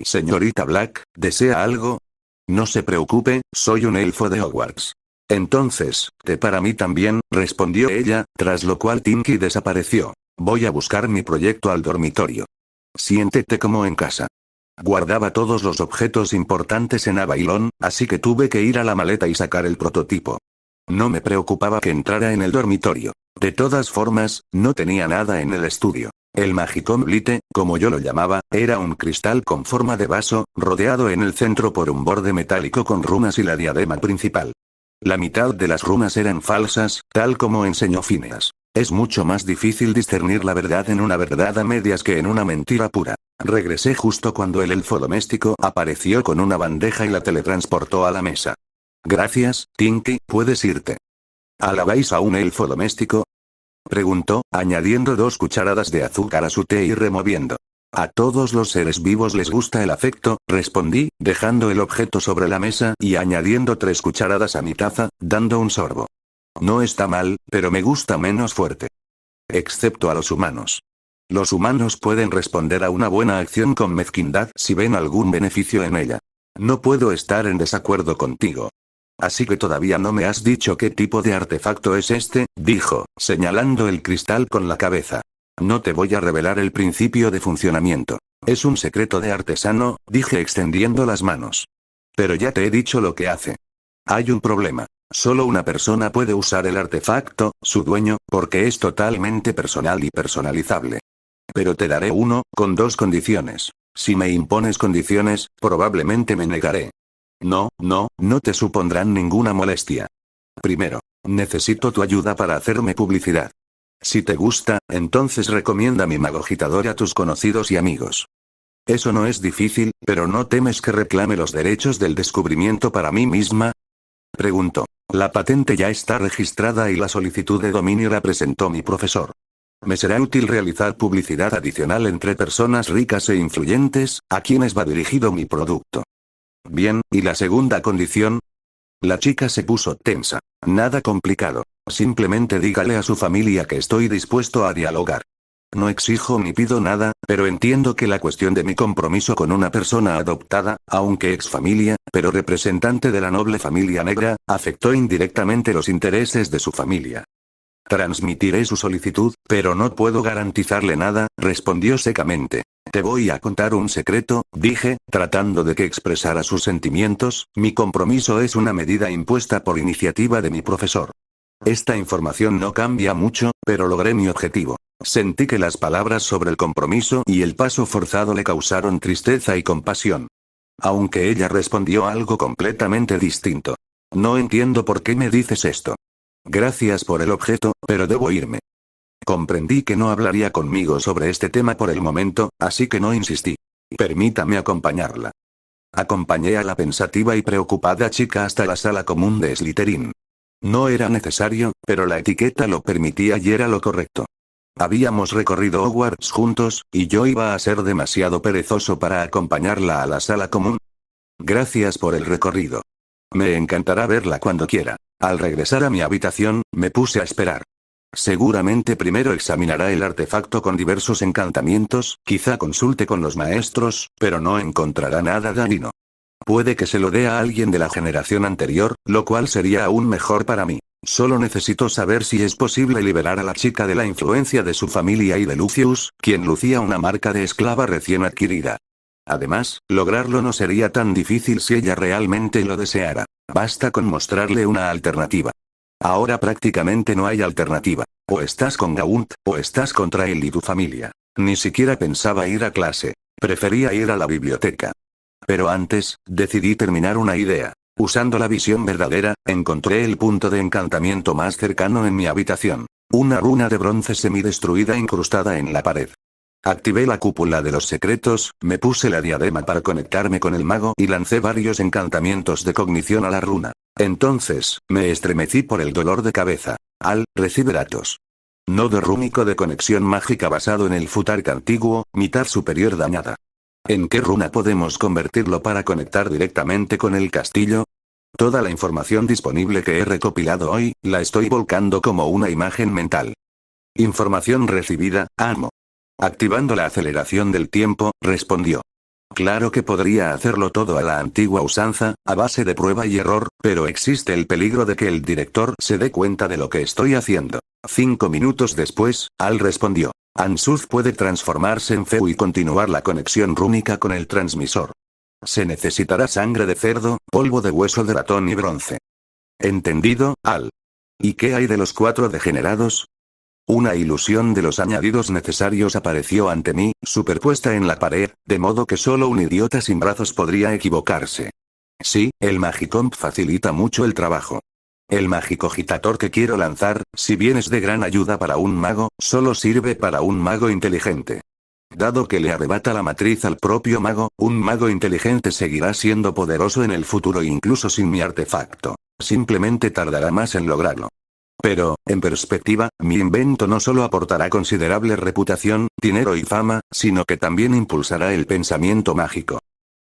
Señorita Black, ¿desea algo? No se preocupe, soy un elfo de Hogwarts. Entonces, té para mí también, respondió ella, tras lo cual Tinky desapareció. Voy a buscar mi proyecto al dormitorio. Siéntete como en casa. Guardaba todos los objetos importantes en Abailón, así que tuve que ir a la maleta y sacar el prototipo. No me preocupaba que entrara en el dormitorio. De todas formas, no tenía nada en el estudio. El Magicom Lite, como yo lo llamaba, era un cristal con forma de vaso, rodeado en el centro por un borde metálico con runas y la diadema principal. La mitad de las runas eran falsas, tal como enseñó Phineas. Es mucho más difícil discernir la verdad en una verdad a medias que en una mentira pura. Regresé justo cuando el elfo doméstico apareció con una bandeja y la teletransportó a la mesa. Gracias, Tinky, puedes irte. ¿Alabáis a un elfo doméstico?, preguntó, añadiendo 2 cucharadas de azúcar a su té y removiendo. A todos los seres vivos les gusta el afecto, respondí, dejando el objeto sobre la mesa y añadiendo 3 cucharadas a mi taza, dando un sorbo. No está mal, pero me gusta menos fuerte. Excepto a los humanos. Los humanos pueden responder a una buena acción con mezquindad si ven algún beneficio en ella. No puedo estar en desacuerdo contigo. Así que todavía no me has dicho qué tipo de artefacto es este, dijo, señalando el cristal con la cabeza. No te voy a revelar el principio de funcionamiento. Es un secreto de artesano, dije extendiendo las manos. Pero ya te he dicho lo que hace. Hay un problema. Solo una persona puede usar el artefacto, su dueño, porque es totalmente personal y personalizable. Pero te daré uno, con 2 condiciones. Si me impones condiciones, probablemente me negaré. No te supondrán ninguna molestia. Primero, necesito tu ayuda para hacerme publicidad. Si te gusta, entonces recomienda mi mago agitador a tus conocidos y amigos. Eso no es difícil, pero ¿no temes que reclame los derechos del descubrimiento para mí misma? Preguntó. La patente ya está registrada y la solicitud de dominio la presentó mi profesor. Me será útil realizar publicidad adicional entre personas ricas e influyentes, a quienes va dirigido mi producto. Bien, ¿y la segunda condición? La chica se puso tensa. Nada complicado. Simplemente dígale a su familia que estoy dispuesto a dialogar. No exijo ni pido nada, pero entiendo que la cuestión de mi compromiso con una persona adoptada, aunque ex familia, pero representante de la noble familia negra, afectó indirectamente los intereses de su familia. Transmitiré su solicitud, pero no puedo garantizarle nada, respondió secamente. Te voy a contar un secreto, dije, tratando de que expresara sus sentimientos, mi compromiso es una medida impuesta por iniciativa de mi profesor. Esta información no cambia mucho, pero logré mi objetivo. Sentí que las palabras sobre el compromiso y el paso forzado le causaron tristeza y compasión. Aunque ella respondió algo completamente distinto. No entiendo por qué me dices esto. Gracias por el objeto, pero debo irme. Comprendí que no hablaría conmigo sobre este tema por el momento, así que no insistí. Permítame acompañarla. Acompañé a la pensativa y preocupada chica hasta la sala común de Slytherin. No era necesario, pero la etiqueta lo permitía y era lo correcto. Habíamos recorrido Hogwarts juntos, y yo iba a ser demasiado perezoso para acompañarla a la sala común. Gracias por el recorrido. Me encantará verla cuando quiera. Al regresar a mi habitación, me puse a esperar. Seguramente primero examinará el artefacto con diversos encantamientos, quizá consulte con los maestros, pero no encontrará nada dañino. Puede que se lo dé a alguien de la generación anterior, lo cual sería aún mejor para mí. Solo necesito saber si es posible liberar a la chica de la influencia de su familia y de Lucius, quien lucía una marca de esclava recién adquirida. Además, lograrlo no sería tan difícil si ella realmente lo deseara. Basta con mostrarle una alternativa. Ahora prácticamente no hay alternativa. O estás con Gaunt, o estás contra él y tu familia. Ni siquiera pensaba ir a clase. Prefería ir a la biblioteca. Pero antes, decidí terminar una idea. Usando la visión verdadera, encontré el punto de encantamiento más cercano en mi habitación. Una runa de bronce semidestruida incrustada en la pared. Activé la cúpula de los secretos, me puse la diadema para conectarme con el mago y lancé varios encantamientos de cognición a la runa. Entonces, me estremecí por el dolor de cabeza. Recibe datos. Nodo rúnico de conexión mágica basado en el Futark antiguo, mitad superior dañada. ¿En qué runa podemos convertirlo para conectar directamente con el castillo? Toda la información disponible que he recopilado hoy, la estoy volcando como una imagen mental. Información recibida, amo. Activando la aceleración del tiempo, respondió. Claro que podría hacerlo todo a la antigua usanza, a base de prueba y error, pero existe el peligro de que el director se dé cuenta de lo que estoy haciendo. 5 minutos después, Al respondió. Ansuz puede transformarse en Feu y continuar la conexión rúnica con el transmisor. Se necesitará sangre de cerdo, polvo de hueso de ratón y bronce. Entendido, Al. ¿Y qué hay de los 4 degenerados? Una ilusión de los añadidos necesarios apareció ante mí, superpuesta en la pared, de modo que solo un idiota sin brazos podría equivocarse. Sí, el Magicomp facilita mucho el trabajo. El Magicogitator que quiero lanzar, si bien es de gran ayuda para un mago, solo sirve para un mago inteligente. Dado que le arrebata la matriz al propio mago, un mago inteligente seguirá siendo poderoso en el futuro incluso sin mi artefacto. Simplemente tardará más en lograrlo. Pero, en perspectiva, mi invento no solo aportará considerable reputación, dinero y fama, sino que también impulsará el pensamiento mágico.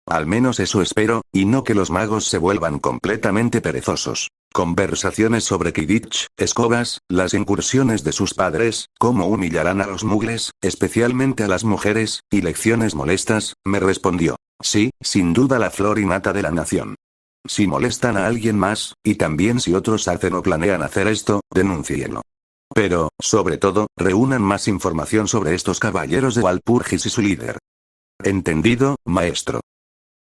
Al menos eso espero, y no que los magos se vuelvan completamente perezosos. Conversaciones sobre Quidditch, escobas, las incursiones de sus padres, cómo humillarán a los mugles, especialmente a las mujeres, y lecciones molestas, me respondió. Sí, sin duda la flor y nata de la nación. Si molestan a alguien más, y también si otros hacen o planean hacer esto, denúncienlo. Pero, sobre todo, reúnan más información sobre estos caballeros de Walpurgis y su líder. Entendido, maestro.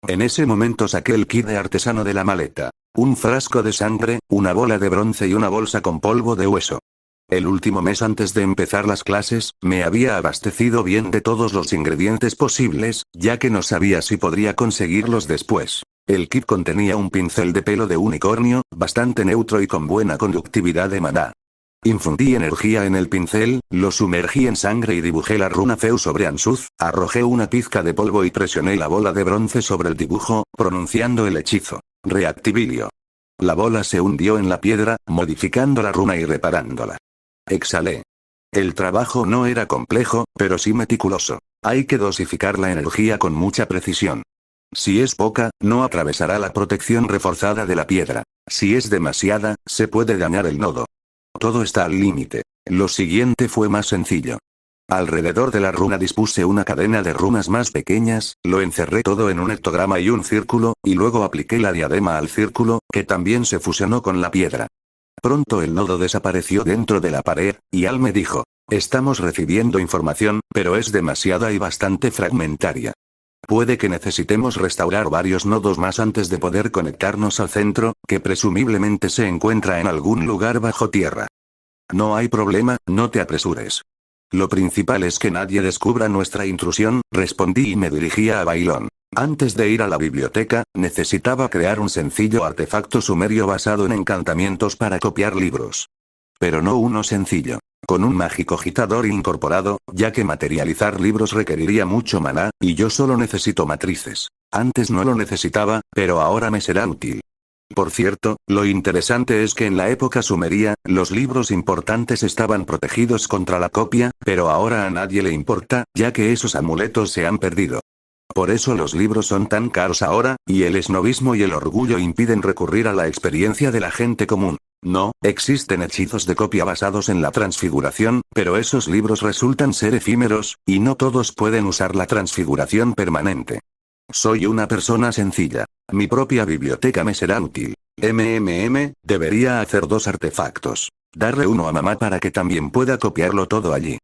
En ese momento saqué el kit de artesano de la maleta. Un frasco de sangre, una bola de bronce y una bolsa con polvo de hueso. El último mes antes de empezar las clases, me había abastecido bien de todos los ingredientes posibles, ya que no sabía si podría conseguirlos después. El kit contenía un pincel de pelo de unicornio, bastante neutro y con buena conductividad de maná. Infundí energía en el pincel, lo sumergí en sangre y dibujé la runa Feu sobre Ansuz, arrojé una pizca de polvo y presioné la bola de bronce sobre el dibujo, pronunciando el hechizo. Reactivilio. La bola se hundió en la piedra, modificando la runa y reparándola. Exhalé. El trabajo no era complejo, pero sí meticuloso. Hay que dosificar la energía con mucha precisión. Si es poca, no atravesará la protección reforzada de la piedra. Si es demasiada, se puede dañar el nodo. Todo está al límite. Lo siguiente fue más sencillo. Alrededor de la runa dispuse una cadena de runas más pequeñas, lo encerré todo en un hectograma y un círculo, y luego apliqué la diadema al círculo, que también se fusionó con la piedra. Pronto el nodo desapareció dentro de la pared, y Al me dijo, estamos recibiendo información, pero es demasiada y bastante fragmentaria. Puede que necesitemos restaurar varios nodos más antes de poder conectarnos al centro, que presumiblemente se encuentra en algún lugar bajo tierra. No hay problema, no te apresures. Lo principal es que nadie descubra nuestra intrusión, respondí y me dirigía a Bailón. Antes de ir a la biblioteca, necesitaba crear un sencillo artefacto sumerio basado en encantamientos para copiar libros. Pero no uno sencillo. Con un mágico agitador incorporado, ya que materializar libros requeriría mucho maná, y yo solo necesito matrices. Antes no lo necesitaba, pero ahora me será útil. Por cierto, lo interesante es que en la época sumeria, los libros importantes estaban protegidos contra la copia, pero ahora a nadie le importa, ya que esos amuletos se han perdido. Por eso los libros son tan caros ahora, y el esnobismo y el orgullo impiden recurrir a la experiencia de la gente común. No, existen hechizos de copia basados en la transfiguración, pero esos libros resultan ser efímeros, y no todos pueden usar la transfiguración permanente. Soy una persona sencilla. Mi propia biblioteca me será útil. Debería hacer 2 artefactos. Darle uno a mamá para que también pueda copiarlo todo allí.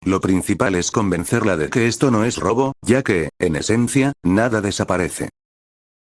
Lo principal es convencerla de que esto no es robo, ya que, en esencia, nada desaparece.